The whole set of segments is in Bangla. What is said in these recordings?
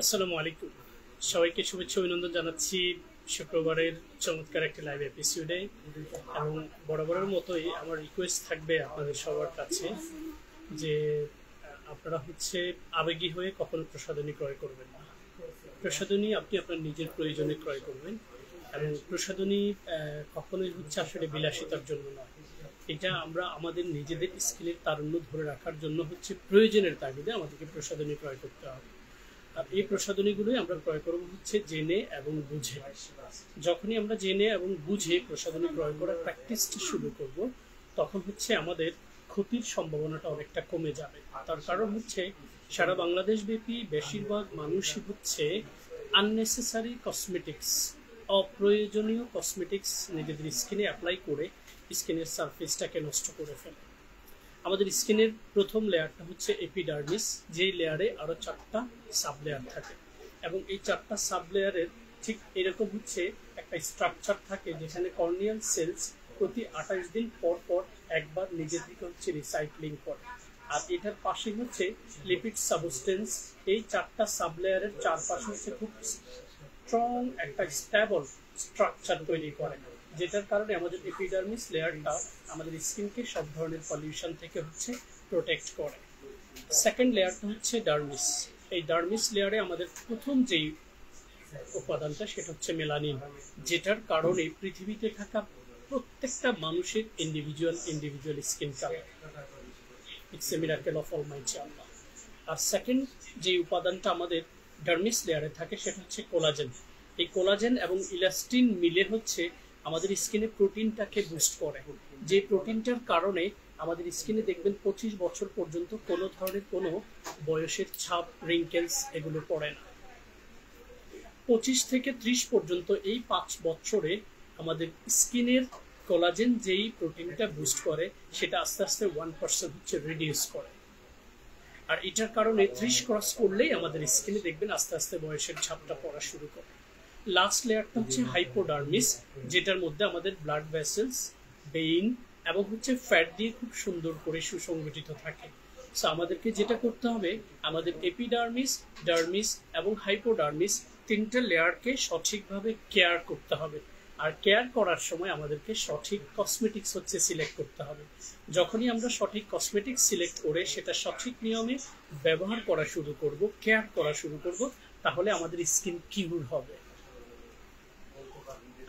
আসসালামু আলাইকুম। সবাইকে শুভেচ্ছা অভিনন্দন জানাচ্ছি শুক্রবারের চমৎকার একটি লাইভ এপিসোডে। এবং বরাবরের মতোই আমার রিকোয়েস্ট থাকবে আপনাদের সবার কাছে যে আপনারা আবেগী হয়ে কখনো প্রসাধনী ক্রয় করবেন না। প্রসাধনী আপনি আপনার নিজের প্রয়োজনে ক্রয় করবেন, এবং প্রসাধনী কখনোই আসলে বিলাসিতার জন্য নয়। এটা আমরা আমাদের নিজেদের স্কিনের তারুণ্য ধরে রাখার জন্য প্রয়োজনের তাগিদে আমাদেরকে প্রসাধনী ক্রয় করতে হবে। আর এই প্রসাধনীগুলোই আমরা ক্রয় করবো জেনে এবং বুঝে। যখনই আমরা জেনে এবং বুঝে প্রসাধনী ক্রয় করার প্র্যাকটিসটি শুরু করব, তখন আমাদের ক্ষতির সম্ভাবনাটা অনেকটা কমে যাবে। তার কারণ সারা বাংলাদেশ ব্যাপী বেশিরভাগ মানুষই আননেসেসারি কসমেটিক্স, অপ্রয়োজনীয় কসমেটিক্স নিজেদের স্কিনে অ্যাপ্লাই করে স্কিনের সারফেসটাকে নষ্ট করে ফেলে। আমাদের স্কিনের প্রথম লেয়ারটা এপিডার্মিস, যেই লেয়ারে আরো 4টা সাব লেয়ার থাকে, এবং এই 4টা সাব লেয়ারের ঠিক এরকম একটা স্ট্রাকচার থাকে, যেখানে কর্নিয়াল সেলস প্রতি 28 দিন পর পর একবার নিজে থেকে রিসাইক্লিং করে। আর এটার পাশে লিপিড সাবস্টেন্স। এই 4টা সাব লেয়ারের চারপাশে খুব স্ট্রং একটা স্টেবল স্ট্রাকচার তৈরি করে, যেটার কারণে আমাদের এপিডার্মিস লেয়ারটা আমাদের স্কিনকে সব ধরনের পলিউশন থেকে প্রোটেক্ট করে। সেকেন্ড লেয়ারটা ডার্মিস। এই ডার্মিস লেয়ারে আমাদের প্রথম যেই উপাদানটা সেটা মেলানিন, যেটার কারণে পৃথিবীতে থাকা প্রত্যেকটা মানুষের individual skin colour. It's a miracle of almighty Allah. আর সেকেন্ড যে উপাদানটা আমাদের ডার্মিস লেয়ারে থাকে সেটা কোলাজেন। এই কোলাজেন এবং ইলাস্টিন মিলে আমাদের স্কিনে প্রোটিনটাকে বুস্ট করে, যে প্রোটিনটার কারণে আমাদের স্কিনে দেখবেন 25 বছর পর্যন্ত কোনো ধরনের কোনো বয়সের ছাপ, রিঙ্কেলস এগুলো পড়ে না। 25 থেকে 30 পর্যন্ত এই 5 বছরে আমাদের স্কিনের কোলাজেন যেই প্রোটিনটা বুস্ট করে সেটা আস্তে আস্তে 1% রিডিউস করে। আর এটার কারণে 30 ক্রস করলেই আমাদের স্কিনে দেখবেন আস্তে আস্তে বয়সের ছাপটা পড়া শুরু করে। লাস্ট লেয়ারটা হাইপোডার্মিস, যেটার মধ্যে আমাদের ব্লাড ভেসেলস, ভেইন এবং ফ্যাট দিয়ে খুব সুন্দর করে সুসংগঠিত থাকে। সো আমাদেরকে যেটা করতে হবে, আমাদের এপিডার্মিস, ডার্মিস এবং হাইপোডার্মিস 3টে লেয়ারকে সঠিকভাবে কেয়ার করতে হবে। আর কেয়ার করার সময় আমাদেরকে সঠিক কসমেটিক্স সিলেক্ট করতে হবে। যখনই আমরা সঠিক কসমেটিক্স সিলেক্ট করে সেটা সঠিক নিয়মে ব্যবহার করা শুরু করব, কেয়ার করা শুরু করব, তাহলে আমাদের স্কিন কিউর হবে।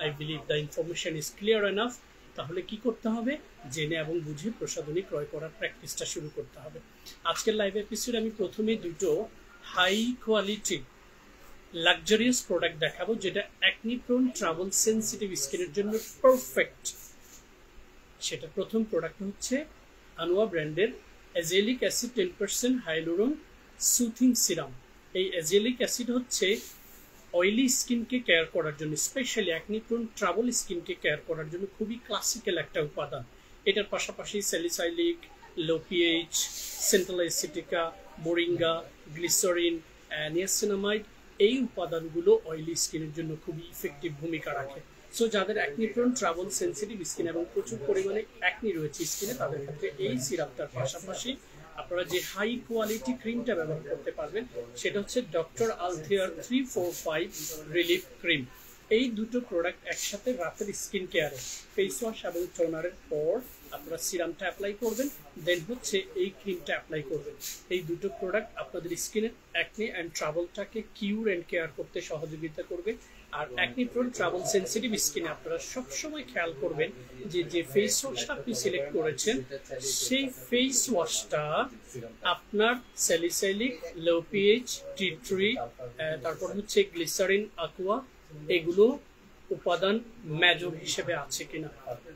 I believe the information is clear enough. তাহলে কি করতে হবে? জেনে এবং বুঝে প্রসাধনী ক্রয় করার প্র্যাকটিসটা শুরু করতে হবে। আজকের লাইভ এপিসোডে আমি প্রথমে দুটো হাই কোয়ালিটি লাক্সারিয়াস প্রোডাক্ট দেখাবো, যেটা অ্যাকনি প্রোন ট্রাভেল সেনসিটিভ স্কিনের জন্য পারফেক্ট। সেটা প্রথম প্রোডাক্ট আনোয়া ব্র্যান্ডের azelaic acid 10% hyaluron soothing serum. এই অ্যাজেলিক অ্যাসিড অয়েলি স্কিনকে কেয়ার করার জন্য, স্পেশালি অ্যাকনি প্রোন ট্রাভেল স্কিনকে কেয়ার করার জন্য খুবই ক্লাসিক্যাল একটা উপাদান। এটার পাশাপাশি salicylic, low pH, centella asiatica, moringa, glycerin, niacinamide, এই উপাদানগুলো অয়েলি স্কিনের জন্য খুবই ইফেক্টিভ ভূমিকা রাখে। সো যাদের acne prone travel sensitive skin এবং প্রচুর পরিমাণে অ্যাকনি রয়েছে স্কিনে, তাদের ক্ষেত্রে এই সিরাপটার পাশাপাশি আপনারা যে হাই কোয়ালিটি ক্রিমটা ব্যবহার করতে পারবেন সেটা ডক্টর আলথিয়ার 345 রিলিফ ক্রিম। এই দুটো প্রোডাক্ট একসাথে রাতের স্কিন কেয়ারে ফেস ওয়াশ এবং টোনারের পর আপনারা সিরামটা অ্যাপ্লাই করবেন, দেন এই ক্রিমটা অ্যাপ্লাই করবেন। এই দুটো প্রোডাক্ট আপনাদের স্কিনের অ্যাকনি অ্যান্ড ট্রাভেলটাকে কিউর অ্যান্ড কেয়ার করতে সহযোগিতা করবে। আর অ্যাকনি প্রোন ট্রাভেল সেনসিটিভ স্কিনে আপনারা সবসময় খেয়াল করবেন যে ফেস ওয়াশটা আপনি সিলেক্ট করেছেন সেই ফেস ওয়াশটা আপনার salicylic, low pH, tea tree, তারপর গ্লিসারিন, aqua, এগুলো উপাদান মেজর হিসেবে আছে কিনা,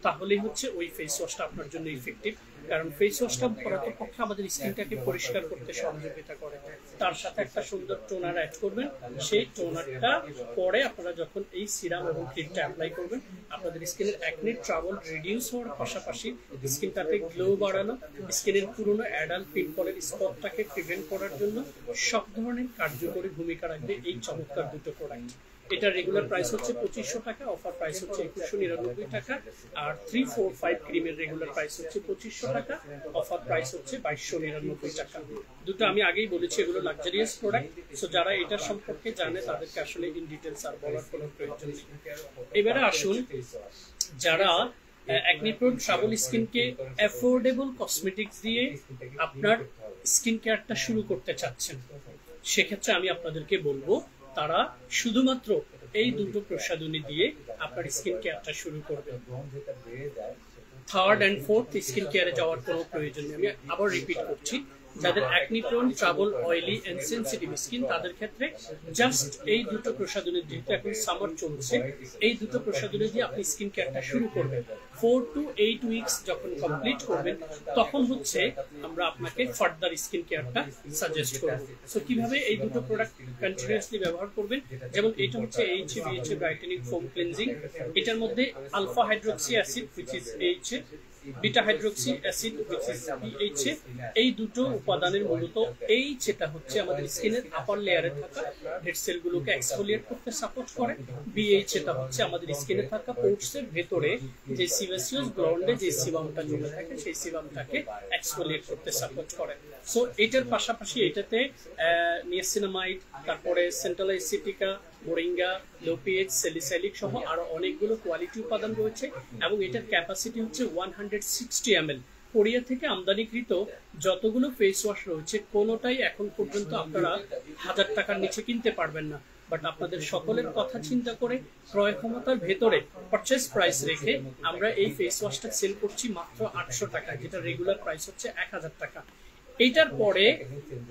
তাহলেই ওই ফেস ওয়াশটা আপনার জন্য ইফেক্টিভ। কারণ ফেস ওয়াশটা প্রকৃতপক্ষে আমাদের স্কিনটাকে পরিষ্কার করতে সহযোগিতা করে। তার সাথে একটা সুন্দর টোনার অ্যাড করবেন। সেই টোনারটা পরে আপনারা যখন এই সিরাম এবং ক্রিমটা অ্যাপ্লাই করবেন, আপনাদের স্কিনের অ্যাকনি ট্রাভেল রিডিউস হওয়ার পাশাপাশি স্কিনটাতে গ্লো বাড়ানো, স্কিনের পুরনো অ্যাডাল্ট পিম্পলের স্পটটাকে প্রিভেন্ট করার জন্য সব ধরনের কার্যকরী ভূমিকা রাখবে এই চমৎকার দুটো প্রোডাক্ট। এটা রেগুলার প্রাইস হচ্ছে 2500 টাকা, অফার প্রাইস হচ্ছে 2199 টাকা। আর 3, 4, 5 ক্রিমের রেগুলার প্রাইস হচ্ছে 2500 টাকা, অফার প্রাইস হচ্ছে 2299 টাকা। দুটো আমি আগেই বলেছি এগুলো লাক্সারিয়াস প্রোডাক্ট, সো যারা এটা সম্পর্কে জানে তাদেরকে আসলে ইন ডিটেলস আর বলার কোনো প্রয়োজন নেই। এবারে আসুন যারা অ্যাকনি প্রোন ট্রাভেল স্কিনকে অ্যাফোর্ডেবল কসমেটিক্স দিয়ে আপনার স্কিন কেয়ারটা শুরু করতে চাচ্ছেন, সেক্ষেত্রে আমি আপনাদেরকে বলবো তারা শুধুমাত্র এই দুটো প্রসাধনী দিয়ে আপনার স্কিন কেয়ারটা শুরু করবেন। থার্ড অ্যান্ড ফোর্থ স্কিন কেয়ারে যাওয়ার কোনো প্রয়োজন নেই। আমি আবার রিপিট করছি, যাদের acne prone, trouble, oily and sensitive skin তাদের ক্ষেত্রে জাস্ট এই দুটো প্রসাধনী, যেহেতু এখন সামার চলছে, এই দুটো প্রসাধনী দিয়ে আপনি স্কিন কেয়ারটা শুরু করবেন। 4 to 8 উইকস যখন কমপ্লিট করবেন তখন হচ্ছে আমরা আপনাকে ফার্দার স্কিন কেয়ারটা সাজেস্ট করব। সো কিভাবে এই দুটো প্রোডাক্ট কন্টিনিউয়াসলি ব্যবহার করবেন, যেমন এটা হচ্ছে BHA ব্রাইটেনিং ফোম ক্লিনজিং, এটার মধ্যে alpha hydroxy acid which is BHA, beta hydroxy acid which is BHA, এই দুটো উপাদানের মূলত যেটা হচ্ছে আমাদের স্কিনের আপার লেয়ারে থাকা ডেড সেলগুলোকে এক্সফোলিয়েট করতে সাপোর্ট করে। BHA হচ্ছে আমাদের স্কিনে থাকা পোর্সের ভেতরে যে সিবাসিয়াস গ্ল্যান্ডে যে সিবামটা জমে থাকে সেই সিবামটাকে এক্সফোলিয়েট করতে সাপোর্ট করে। সো এটার পাশাপাশি এটাতে নিয়াসিনামাইড, তারপরে centella asiatica, moringa, low pH, salicylic সহ আরো অনেকগুলো কোয়ালিটি উপাদান রয়েছে এবং এটার ক্যাপাসিটি হচ্ছে 160 ml। কোরিয়া থেকে আমদানিকৃত যতগুলো ফেস ওয়াশ রয়েছে কোনোটাই এখন পর্যন্ত আপনারা 1000 টাকার নিচে কিনতে পারবেন না। বাট আপনাদের সকলের কথা চিন্তা করে ক্রয় ক্ষমতার ভেতরে পারচেজ প্রাইস রেখে আমরা এই ফেস ওয়াশটা সেল করছি মাত্র 800 টাকা, যেটা রেগুলার প্রাইস হচ্ছে 1000 টাকা। এইটার পরে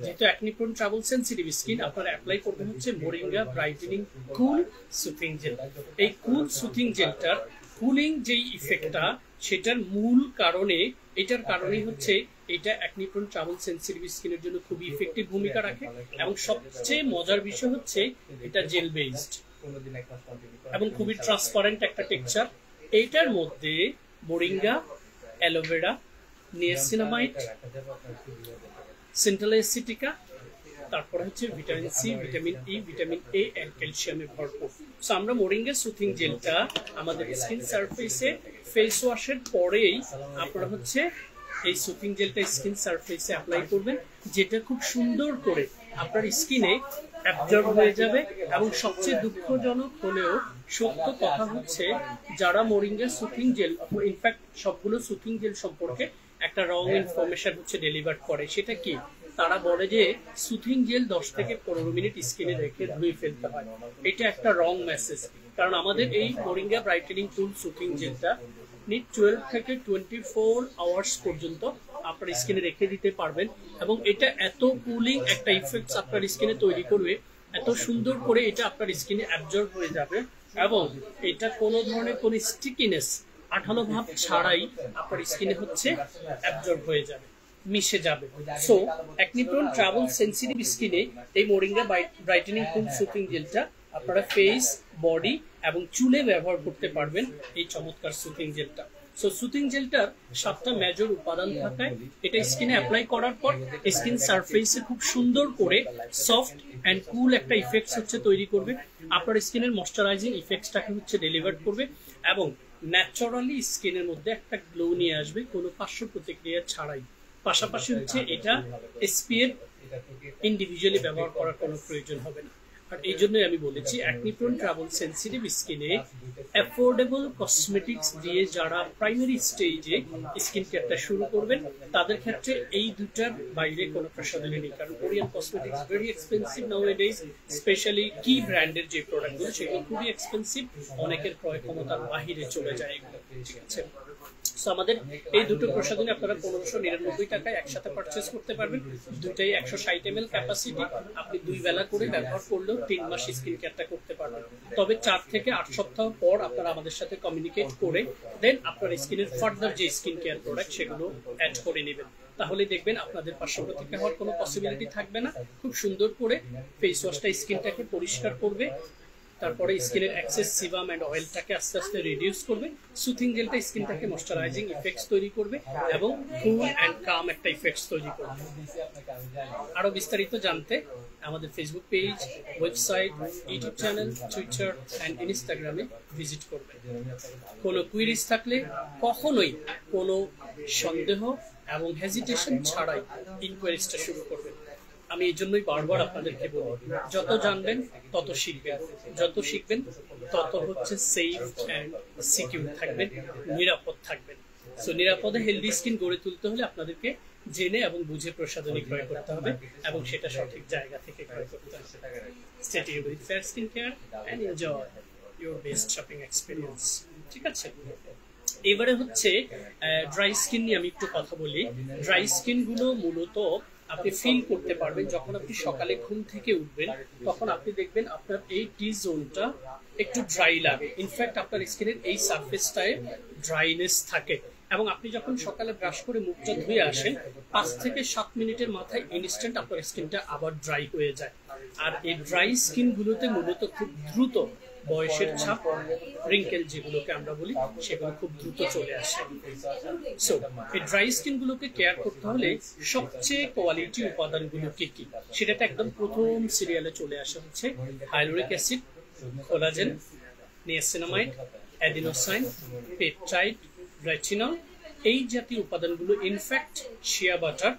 যেহেতু acne prone travel sensitive skin, আপনারা অ্যাপ্লাই করবেন হচ্ছে মোরিঙ্গা ব্রাইটেনিং কুল সুথিং জেল। এই কুল সুথিং জেলটার কুলিং যেই ইফেক্টটা, সেটার মূল কারণে এটার কারণেই হচ্ছে এটা অ্যাকনি প্রোন ট্রাভেল সেনসিটিভ স্কিনের জন্য খুবই ইফেক্টিভ ভূমিকা রাখে এবং সবচেয়ে মজার বিষয় হচ্ছে এটা জেল বেসড এবং খুবই ট্রান্সপারেন্ট একটা টেক্সচার। এইটার মধ্যে moringa, aloe vera, niacinamide, centella asiatica, তারপরে হচ্ছে vitamin C, vitamin E, vitamin A and ক্যালসিয়ামে ভরপুর। সো আমরা মোরিঙ্গা সুথিং জেলটা আমাদের স্কিন সারফেসে ফেস ওয়াশের পরেই আপনারা হচ্ছে এই সুথিং জেলটা স্কিন সারফেসে অ্যাপ্লাই করবেন, যেটা খুব সুন্দর করে আপনার স্কিনে অ্যাবজর্ব হয়ে যাবে। এবং সবচেয়ে দুঃখজনক হলেও সত্য কথা হচ্ছে, যারা মোরিঙ্গা সুথিং জেল, ইনফ্যাক্ট সবগুলো সুথিং জেল সম্পর্কে একটা রং ইনফরমেশন হচ্ছে ডেলিভার করে। সেটা কি? তারা বলে যে সুথিং জেল 10 থেকে 15 মিনিট স্কিনে রেখে ধুয়ে ফেলতে হয়। এটা একটা রং মেসেজ, কারণ আমাদের এই মোরিঙ্গা ব্রাইটেনিং কুল সুথিং জেলটা 12 থেকে 24 আওয়ার্স পর্যন্ত আপনার স্কিনে রেখে দিতে পারবেন এবং এটা এত কুলিং একটা ইফেক্টস আপনার স্কিনে তৈরি করবে, এত সুন্দর করে এটা আপনার স্কিনে অ্যাবজর্ব হয়ে যাবে এবং এটা কোনো ধরনের কোনো স্টিকিনেস, আঠালো ভাব ছাড়াই আপনার স্কিনে হচ্ছে অ্যাবজর্ব হয়ে যাবে, মিশে যাবে। So acne prone travel sensitive স্কিনে এই মোরিঙ্গা ব্রাইটেনিং কুল সুথিং জেলটা আপনারা ফেস, বডি এবং চুলে ব্যবহার করতে পারবেন এই চমৎকার সুথিং জেলটা। সো সুথিং জেলটার 7টা মেজর উপাদান থাকায় এটা স্কিনে অ্যাপ্লাই করার পর স্কিন সারফেসে খুব সুন্দর করে সফট এন্ড কুল একটা ইফেক্টস হচ্ছে তৈরি করবে, আপনার স্কিনের ময়শ্চারাইজিং ইফেক্টসটাকে হচ্ছে ডেলিভার করবে এবং ন্যাচারালি স্কিনের মধ্যে একটা গ্লো নিয়ে আসবে কোনো পার্শ্ব প্রতিক্রিয়া ছাড়াই। পাশাপাশি হচ্ছে এটা SPF ইন্ডিভিজুয়ালি ব্যবহার করার কোনো প্রয়োজন হবে না। আর এই জন্যই আমি বলেছি অ্যাকনি প্রোন ট্রাভেল সেনসিটিভ স্কিনে অ্যাফোর্ডেবল কসমেটিক্স দিয়ে যারা প্রাইমারি স্টেজে স্কিন কেয়ারটা শুরু করবেন তাদের ক্ষেত্রে এই দুটার বাইরে কোনো প্রসাধনী নেই, কারণ Korean cosmetics very expensive nowadays, specially কি ব্র্যান্ডের যে প্রোডাক্টগুলো সেগুলো খুবই এক্সপেন্সিভ, অনেকের ক্রয় ক্ষমতার বাহিরে চলে যায় এগুলো। ঠিক আছে, সো আমাদের এই দুটো প্রসাধনী আপনারা 1599 টাকায় একসাথে পারচেজ করতে পারবেন। দুটাই 160 ml ক্যাপাসিটি, আপনি 2 বেলা করে ব্যবহার করলেও 3 মাস স্কিন কেয়ারটা করতে পারবেন। তবে 4 থেকে 8 সপ্তাহ পর আপনারা আমাদের সাথে কমিউনিকেট করে দেন আপনার স্কিনের ফার্দার যে স্কিন কেয়ার প্রোডাক্ট সেগুলো অ্যাড করে নেবেন, তাহলে দেখবেন আপনাদের পার্শ্ব প্রতিক্রিয়া হওয়ার কোনো পসিবিলিটি থাকবে না। খুব সুন্দর করে ফেস ওয়াশটা স্কিনটাকে পরিষ্কার করবে, তারপরে স্কিনের এক্সেস সিবাম অ্যান্ড অয়েলটাকে আস্তে আস্তে রিডিউস করবে। সুথিং জেলটা স্কিনটাকে ময়শ্চারাইজিং ইফেক্টস তৈরি করবে এবং কুল অ্যান্ড কাম একটা ইফেক্টস তৈরি করবে। আরো বিস্তারিত জানতে আমাদের Facebook page, website, YouTube channel, Twitter and ইনস্টাগ্রামে ভিজিট করবে। কোনো কুইরিজ থাকলে কখনোই কোনো সন্দেহ এবং হেজিটেশন ছাড়াই ইনকোয়ারিজটা শুরু করবেন। আমি এই জন্যই বারবার আপনাদেরকে বলি, যত জানবেন তত শিখবেন, যত শিখবেন তত হচ্ছে সেফ অ্যান্ড সিকিউর থাকবেন, নিরাপদ থাকবেন। সো নিরাপদে হেলদি স্কিন গড়ে তুলতে হলে আপনাদেরকে জেনে এবং বুঝে প্রসাধনী ক্রয় করতে হবে এবং সেটা সঠিক জায়গা থেকে ক্রয় করতে হবে। Stay tuned with Fair Skin Care and enjoy your best shopping experience. ঠিক আছে, এবারে হচ্ছে ড্রাই স্কিন নিয়ে আমি একটু কথা বলি। ড্রাই স্কিন গুলো মূলত আপনি ফিল করতে পারবেন যখন আপনি সকালে ঘুম থেকে উঠবেন, তখন আপনি দেখবেন আপনার এই টি জোনটা একটু ড্রাই লাগে। ইনফ্যাক্ট আপনার স্কিনের এই সারফেসটায় ড্রাইনেস থাকে এবং আপনি যখন সকালে ব্রাশ করে মুখটা ধুয়ে আসেন 5 থেকে 7 মিনিটের মাথায় ইনস্ট্যান্ট আপনার স্কিনটা আবার ড্রাই হয়ে যায়। আর এই ড্রাই স্কিন গুলোতে মূলত খুব দ্রুত বয়সের ছাপ, রিঙ্কেল যেগুলোকে আমরা বলি, সেগুলো খুব দ্রুত চলে আসে। সো এই ড্রাই স্কিন গুলোকে কেয়ার করতে হলে সবচেয়ে কোয়ালিটি উপাদানগুলো কি কি, সেটা একদম প্রথম সিরিয়ালে চলে আসে হচ্ছে হাইলোরিক acid, collagen, niacinamide, adenosine, peptide, retinol, এই জাতীয় উপাদানগুলো, ইনফ্যাক্ট শিয়া বাটার,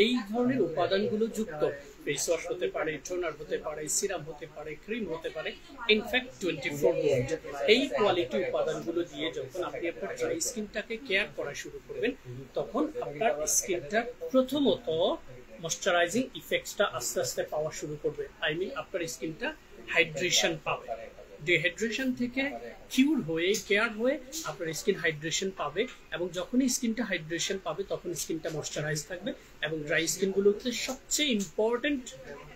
এই ধরনের উপাদানগুলো যুক্ত ফেস ওয়াশ হতে পারে, টোনার হতে পারে, সিরাম হতে পারে, ক্রিম হতে পারে, ইনফ্যাক্ট 24 ভোল্ট। এই কোয়ালিটি উপাদানগুলো দিয়ে যখন আপনি আপনার ড্রাই স্কিনটাকে কেয়ার করা শুরু করবেন, তখন আপনার স্কিনটা প্রথমত ময়শ্চারাইজিং ইফেক্টসটা আস্তে আস্তে পাওয়া শুরু করবে। আই মিন আপনার স্কিনটা হাইড্রেশন পাবে। ডিহাইড্রেশন থেকে কিউর হয়ে, কেয়ার হয়ে আপনার স্কিন হাইড্রেশন পাবে এবং যখনই স্কিনটা হাইড্রেশন পাবে তখন স্কিনটা ময়শ্চারাইজ থাকবে। এবং ড্রাই স্কিনগুলোতে সবচেয়ে ইম্পর্টেন্ট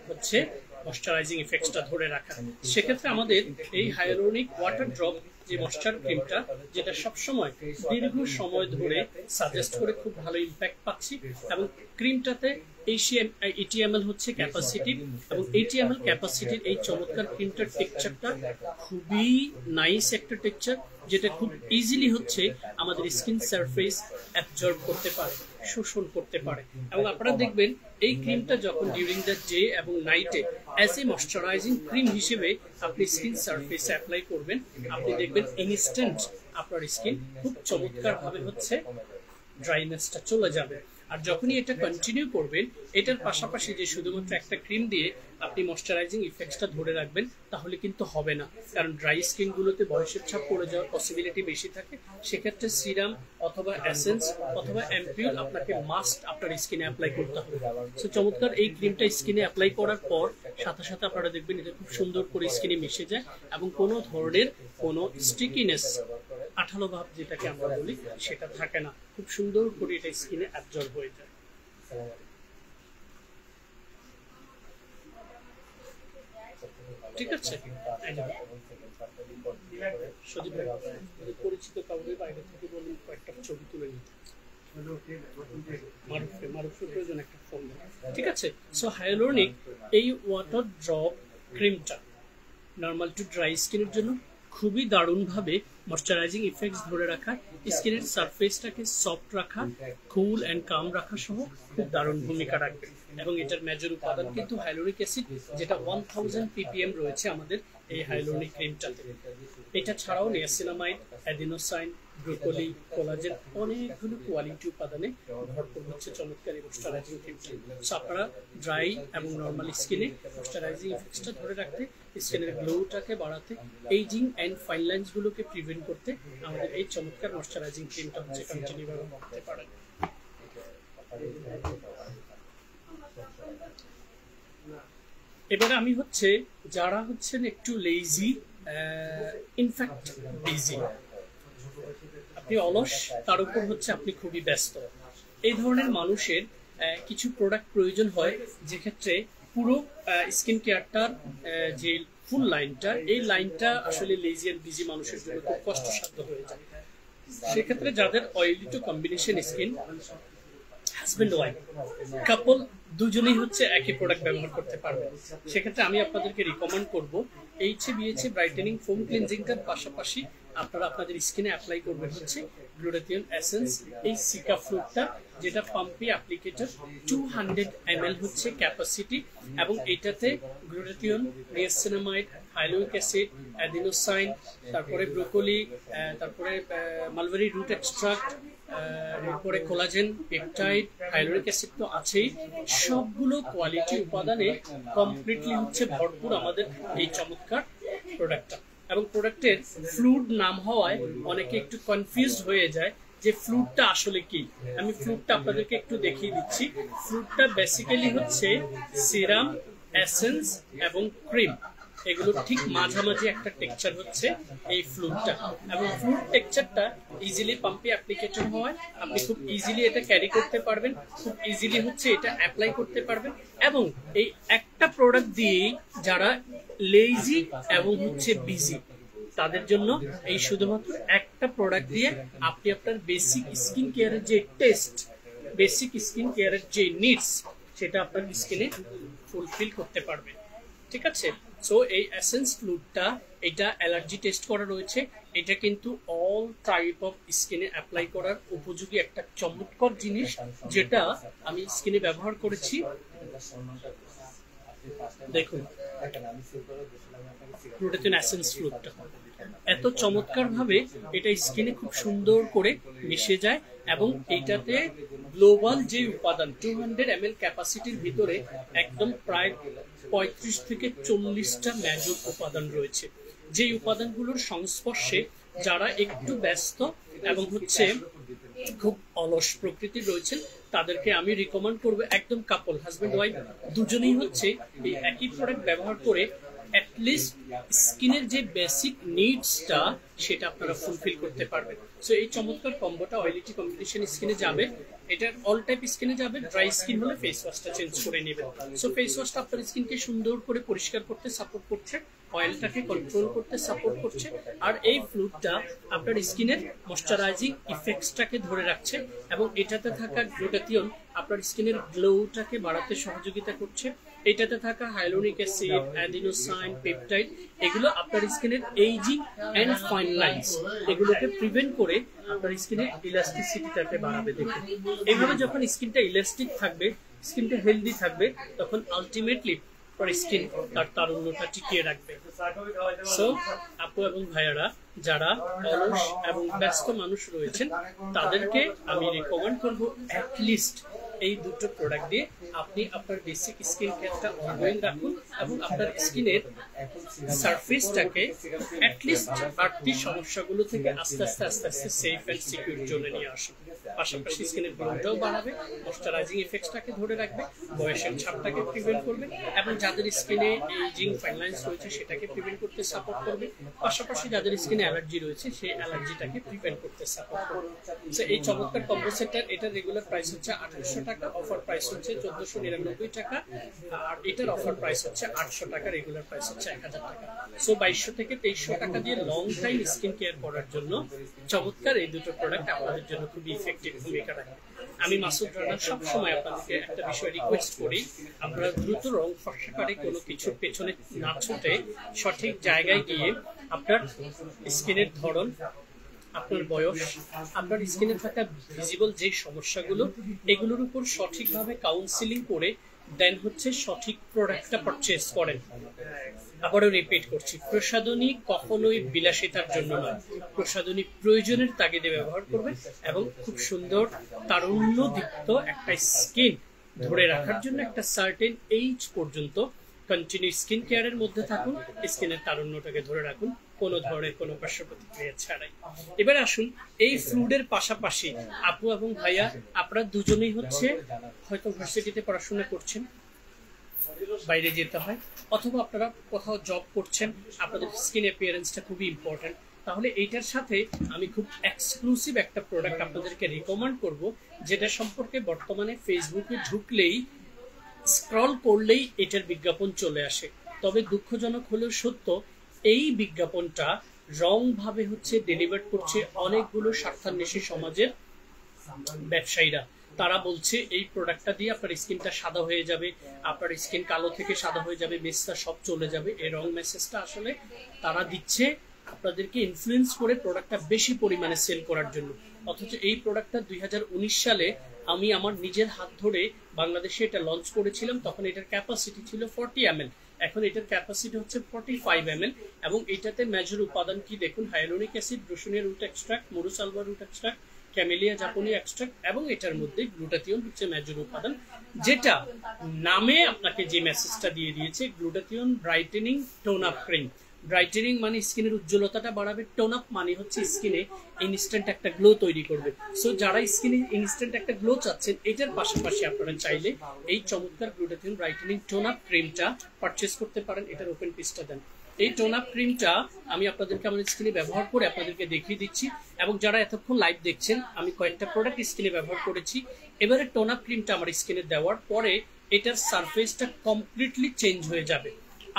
হচ্ছে ময়শ্চারাইজিং ইফেক্টসটা ধরে রাখা। সেক্ষেত্রে আমাদের এই হাইলোরিক ওয়াটার ড্রপ যে ময়শ্চার ক্রিমটা, যেটা সবসময় দীর্ঘ সময় ধরে সাজেস্ট করে খুব ভালো ইম্প্যাক্ট পাচ্ছি এবং ক্রিমটাতে 80 ml হচ্ছে ক্যাপাসিটি এবং 80 ml ক্যাপাসিটির এই চমৎকার ক্রিমটার টেক্সচারটা খুবই নাইস একটা টেক্সচার, যেটা খুব ইজিলি হচ্ছে আমাদের স্কিন সারফেস অ্যাবজর্ব করতে পারে, শোষণ করতে পারে। এবং আপনারা দেখবেন এই ক্রিমটা যখন ডিউরিং দ্য ডে এবং নাইটে অ্যাজ এ ময়শ্চারাইজিং ক্রিম হিসেবে আপনি স্কিন সারফেসে অ্যাপ্লাই করবেন, আপনি দেখবেন ইনস্ট্যান্ট আপনার স্কিন খুব চমৎকার ভাবে হচ্ছে ড্রাইনেসটা চলে যাবে। আর যখনই এটা কন্টিনিউ করবেন, এটার পাশাপাশি যে শুধুমাত্র একটা ক্রিম দিয়ে আপনি ময়শ্চারাইজিং ইফেক্টসটা ধরে রাখবেন তাহলে কিন্তু হবে না, কারণ ড্রাই স্কিন গুলোতে বয়সের ছাপ পড়ে যাওয়ার পসিবিলিটি বেশি থাকে। সেক্ষেত্রে সিরাম অথবা এসেন্স অথবা অ্যাম্পিউল আপনাকে মাস্ট আপনার স্কিনে অ্যাপ্লাই করতে হবে। সো চমৎকার এই ক্রিমটা স্কিনে অ্যাপ্লাই করার পর সাথে সাথে আপনারা দেখবেন এটা খুব সুন্দর করে স্কিনে মিশে যায় এবং কোনো ধরনের কোনো স্টিকিনেস, আঠালো ভাব যেটাকে আমরা বলি, সেটা থাকে না। খুব সুন্দর করে এটা স্কিনে অ্যাবজর্ব হয়ে যায়। ঠিক আছে, সজীব ভাই পরিচিত কাউকে বাইরে থেকে বলুন কয়েকটা ছবি তুলে নিতে, মারুফের প্রয়োজন একটা ফোন। ঠিক আছে, সো হাইলোরিক এই ওয়াটার ড্রপ ক্রিমটা নর্মাল টু ড্রাই স্কিনের জন্য খুবই দারুণভাবে ময়শ্চারাইজিং ইফেক্টস ধরে রাখা, স্কিনের সারফেসটাকে সফট রাখা, কুল অ্যান্ড কাম রাখা সহ খুব দারুণ ভূমিকা রাখবে। এবং এটার মেজর উপাদান কিন্তু হাইলোরিক অ্যাসিড, যেটা 1000 ppm রয়েছে আমাদের এই হাইলোরিক ক্রিমটাতে। এটা ছাড়াও নিয়াসিনামাইড, অ্যাডিনোসাইন, ব্রোকলি, কোলাজেন, অনেকগুলো কোয়ালিটি উপাদানে ভরপুর হচ্ছে চমৎকার এই ময়শ্চারাইজিং ক্রিমটা। সো আপনারা ড্রাই এবং নর্মাল স্কিনে ময়শ্চারাইজিং ইফেক্টসটা ধরে রাখতে, স্কিনের গ্লোটাকে বাড়াতে, এইজিং অ্যান্ড ফাইন লাইনস গুলোকে প্রিভেন্ট করতে আমাদের এই চমৎকার ময়শ্চারাইজিং ক্রিমটা হচ্ছে কন্টিনিউ ভাবে করতে পারেন। এবারে আমি হচ্ছে যারা হচ্ছেন একটু লেজি, ইনফ্যাক্ট বিজি, আপনি অলস, তার উপর হচ্ছে আপনি খুবই ব্যস্ত, এই ধরনের মানুষের কিছু প্রোডাক্ট প্রয়োজন হয়, যেক্ষেত্রে পুরো স্কিন কেয়ারটার যে ফুল লাইনটা, এই লাইনটা আসলে লেজি আর বিজি মানুষের জন্য খুব কষ্টসাধ্য হয়ে যায়। সেক্ষেত্রে যাদের oily to combination skin, husband wife couple দুজনেই হচ্ছে একই প্রোডাক্ট ব্যবহার করতে পারবে। সেক্ষেত্রে আমি আপনাদেরকে রিকমেন্ড করব HA/BHA ব্রাইটেনিং ফোম ক্লিনজিংটার পাশাপাশি আপনারা আপনাদের স্কিনে অ্যাপ্লাই করবেন হচ্ছে গ্লুটাথিয়ন এসেন্স, এই সিকা ফ্লুটটা, যেটা পাম্পি অ্যাপ্লিকেটর 200 ml হচ্ছে ক্যাপাসিটি, এবং এটাতে গ্লুটাথিয়ন, নিয়াসিনামাইড, হাইলোইক অ্যাসিড, অ্যাডিনোসাইন, তারপরে ব্রোকলি, তারপরে মালবেরি রুট এক্সট্রাক্ট, এরপরে কোলাজেন, পেপটাইড, হাইলোরিক অ্যাসিড তো আছেই, সবগুলো কোয়ালিটি উপাদানে কমপ্লিটলি হচ্ছে ভরপুর আমাদের এই চমৎকার প্রোডাক্টটা। এবং প্রোডাক্টের ফ্লুড নাম হওয়ায় অনেকে একটু কনফিউজড হয়ে যায় যে ফ্লুডটা আসলে কি। আমি ফ্লুডটা আপনাদেরকে একটু দেখিয়ে দিচ্ছি। ফ্লুডটা বেসিক্যালি হচ্ছে সিরাম, এসেন্স এবং ক্রিম, এগুলো ঠিক মাঝামাঝি একটা টেক্সচার হচ্ছে এই ফ্লুডটা। এবং ফ্লুড টেক্সচারটা ইজিলি পাম্পি অ্যাপ্লিকেটর হওয়ায় আপনি খুব ইজিলি এটা ক্যারি করতে পারবেন, খুব ইজিলি হচ্ছে এটা অ্যাপ্লাই করতে পারবেন। এবং এই একটা প্রোডাক্ট দিয়েই যারা লেজি এবং হচ্ছে বিজি তাদের জন্য এই শুধুমাত্র একটা প্রোডাক্ট দিয়ে আপনি আপনার বেসিক স্কিন কেয়ারের যে টেস্ট, বেসিক স্কিন কেয়ারের যে নিডস, সেটা আপনার স্কিনে ফুলফিল করতে পারবে। ঠিক আছে? সো এই এসেন্স ফ্লুডটা, এটা অ্যালার্জি টেস্ট করা রয়েছে, এটা কিন্তু অল টাইপ অফ স্কিনে অ্যাপ্লাই করার উপযোগী একটা চমৎকার জিনিস, যেটা আমি স্কিনে ব্যবহার করেছি। দেখুন গ্লুটাথিয়ন এসেন্স ফ্লুডটা এত চমৎকার ভাবে এটা স্কিনে খুব সুন্দর করে মিশে যায়, এবং এইটাতে গ্লোবাল যে উপাদান 200 ml ক্যাপাসিটির ভিতরে একদম প্রায় 35 থেকে 40টা মেজর উপাদান রয়েছে, যে উপাদানগুলোর সংস্পর্শে যারা একটু ব্যস্ত এবং হচ্ছে খুব অলস প্রকৃতির রয়েছেন তাদেরকে আমি রিকমেন্ড করবো, একদম কাপল হাজবেন্ড ওয়াইফ দুজনেই হচ্ছে এই একই প্রোডাক্ট ব্যবহার করে অ্যাটলিস্ট স্কিনের যে বেসিক নিডসটা সেটা আপনারা ফুলফিল করতে পারবেন। সো এই চমৎকার কম্বোটা অয়েলিটি কম্বিনেশন স্কিনে যাবে, এটা অল টাইপ স্কিনে যাবে। ড্রাই স্কিন হলে ফেস ওয়াশটা চেঞ্জ করে নেবেন। সো ফেস ওয়াশটা আপনার স্কিনকে সুন্দর করে পরিষ্কার করতে সাপোর্ট করছে, অয়েলটাকে কন্ট্রোল করতে সাপোর্ট করছে, আর এই ফ্লুডটা আপনার স্কিনের ময়শ্চারাইজিং ইফেক্টসটাকে ধরে রাখছে, এবং এটাতে থাকা গ্লুটাথিয়ন আপনার স্কিনের গ্লোটাকে বাড়াতে সহযোগিতা করছে। এটাতে থাকা হাইলোনিক অ্যাসিড, অ্যাডিনোসাইন, পেপটাইড, এগুলো আপনার স্কিনের এইজিং এন্ড ফাইন লাইনস এগুলোকে প্রিভেন্ট করে আপনার স্কিনের ইলাস্টিসিটিটাকে বাড়াবে। দেখুন এইভাবে যখন স্কিনটা ইলাস্টিক থাকবে, স্কিনটা হেলদি থাকবে, তখন আলটিমেটলি আপনার স্কিন তার তারুণ্যটা টিকিয়ে রাখবে। সো আপু এবং ভাইয়ারা যারা অলস এবং ব্যস্ত মানুষ রয়েছেন তাদেরকে আমি রিকমেন্ড করবো অ্যাটলিস্ট এই দুটো প্রোডাক্ট দিয়ে আপনি আপনার বেসিক স্কিন কেয়ারটা অনগোয়িং রাখুন, এবং আপনার স্কিনের সারফেসটাকে অ্যাটলিস্ট বাড়তি সমস্যাগুলো থেকে আস্তে আস্তে আস্তে আস্তে সেফ অ্যান্ড সিকিউর জোনে নিয়ে আসুন। পাশাপাশি স্কিনের গ্লোটাও বাড়াবে, ময়শ্চারাইজিং ইফেক্টসটাকে ধরে রাখবে, বয়সের ছাপটাকে প্রিভেন্ট করবে, এবং যাদের স্কিনে এইজিং ফাইন লাইন্স রয়েছে সেটাকে প্রিভেন্ট করতে সাপোর্ট করবে। পাশাপাশি যাদের স্কিনে অ্যালার্জি রয়েছে সেই অ্যালার্জিটাকে প্রিভেন্ট করতে সাপোর্ট করবে। সো এই চমৎকার কম্বো সেটটার এটার রেগুলার প্রাইস হচ্ছে 2800 টাকা, অফার প্রাইস হচ্ছে 1499 টাকা, আর এটার অফার প্রাইস হচ্ছে 800 টাকা, রেগুলার প্রাইস হচ্ছে 1000 টাকা। সো 2200 থেকে 2300 টাকা দিয়ে লং টাইম স্কিন কেয়ার করার জন্য চমৎকার এই দুটো প্রোডাক্ট আপনাদের জন্য খুবই ইফেক্টিভ ভূমিকা রাখবে। আমি মাসুদ রানা সবসময় আপনাদেরকে একটা বিষয় রিকোয়েস্ট করি, আপনারা দ্রুত রং ফর্সাকারে কোনো কিছুর পেছনে না ছুটে সঠিক জায়গায় গিয়ে আপনার স্কিনের ধরন, আপনার বয়স, আপনার স্কিনে থাকা ভিজিবল যে সমস্যাগুলো, এগুলোর উপর সঠিকভাবে কাউন্সিলিং করে দেন হচ্ছে সঠিক প্রোডাক্টটা পারচেজ করেন। আবারও রিপিট করছি, প্রসাধনী কখনোই বিলাসিতার জন্য নয়, প্রসাধনী প্রয়োজনের তাগিদে ব্যবহার করবেন, এবং খুব সুন্দর তারুণ্যদীপ্ত একটা স্কিন ধরে রাখার জন্য একটা সার্টেন এইজ পর্যন্ত কন্টিনিউ স্কিন কেয়ারের মধ্যে থাকুন, স্কিনের তারুণ্যটাকে ধরে রাখুন কোনো ধরনের কোনো পার্শ্ব প্রতিক্রিয়া ছাড়াই। এবার আসুন এই ফ্লুডের পাশাপাশি আপু এবং ভাইয়া আপনারা দুজনেই হচ্ছে হয়তো ভার্সিটিতে পড়াশোনা করছেন, বাইরে যেতে হয়, অথবা আপনারা কোথাও জব করছেন, আপনাদের স্কিন অ্যাপিয়ারেন্সটা খুবই ইম্পর্টেন্ট, তাহলে এইটার সাথে আমি খুব এক্সক্লুসিভ একটা প্রোডাক্ট আপনাদেরকে রিকমেন্ড করব, যেটা সম্পর্কে বর্তমানে ফেসবুকে ঢুকলেই স্ক্রল করলেই এটার বিজ্ঞাপন চলে আসে। তবে দুঃখজনক হলেও সত্য, এই বিজ্ঞাপনটা রং ভাবে হচ্ছে ডেলিভার করছে অনেকগুলো স্বার্থান্বেষী সমাজের ব্যবসায়ীরা, তারা বলছে এই প্রোডাক্টটা দিয়ে আপনার স্কিনটা সাদা হয়ে যাবে, আপনার স্কিন কালো থেকে সাদা হয়ে যাবে, মেসটা সব চলে যাবে। এই রং মেসেজটা আসলে তারা দিচ্ছে আপনাদেরকে ইনফ্লুয়েন্স করে প্রোডাক্টটা বেশি পরিমাণে সেল করার জন্য। অথচ এই প্রোডাক্টটা 2019 সালে আমি আমার নিজের হাত ধরে বাংলাদেশে এটা লঞ্চ করেছিলাম। তখন এটার ক্যাপাসিটি ছিল 40 ml, এখন এটার ক্যাপাসিটি হচ্ছে 45 ml। এবং এটাতে মেজর উপাদান কি দেখুন, hyaluronic acid, broussonetia root extract, morus alba root extract, camellia japonica extract, এবং এটার মধ্যে গ্লুটাথিয়ন হচ্ছে মেজর উপাদান। যেটা নামে আপনাকে যে মেসেজটা দিয়ে দিয়েছে, glutathione brightening tone up cream. Brightening মানে স্কিনের উজ্জ্বলতাটা বাড়াবে, টোন আপ মানে হচ্ছে স্কিনে ইনস্ট্যান্ট একটা গ্লো তৈরি করবে। সো যারা স্কিনে ইনস্ট্যান্ট একটা গ্লো চাচ্ছেন, এটার পাশাপাশি আপনারা চাইলে এই চমৎকার গ্লুটাথিয়ন ব্রাইটেনিং টোন আপ ক্রিমটা পারচেস করতে পারেন। এটার ওপেন পিসটা দেন। এই টোন আপ ক্রিমটা আমি আপনাদেরকে আমার স্কিনে ব্যবহার করে আপনাদেরকে দেখিয়ে দিচ্ছি, এবং যারা এতক্ষণ লাইভ দেখছেন, আমি কয়েকটা প্রোডাক্ট স্কিনে ব্যবহার করেছি। এবারে টোন আপ ক্রিমটা আমার স্কিনে দেওয়ার পরে এটার সারফেসটা কমপ্লিটলি চেঞ্জ হয়ে যাবে।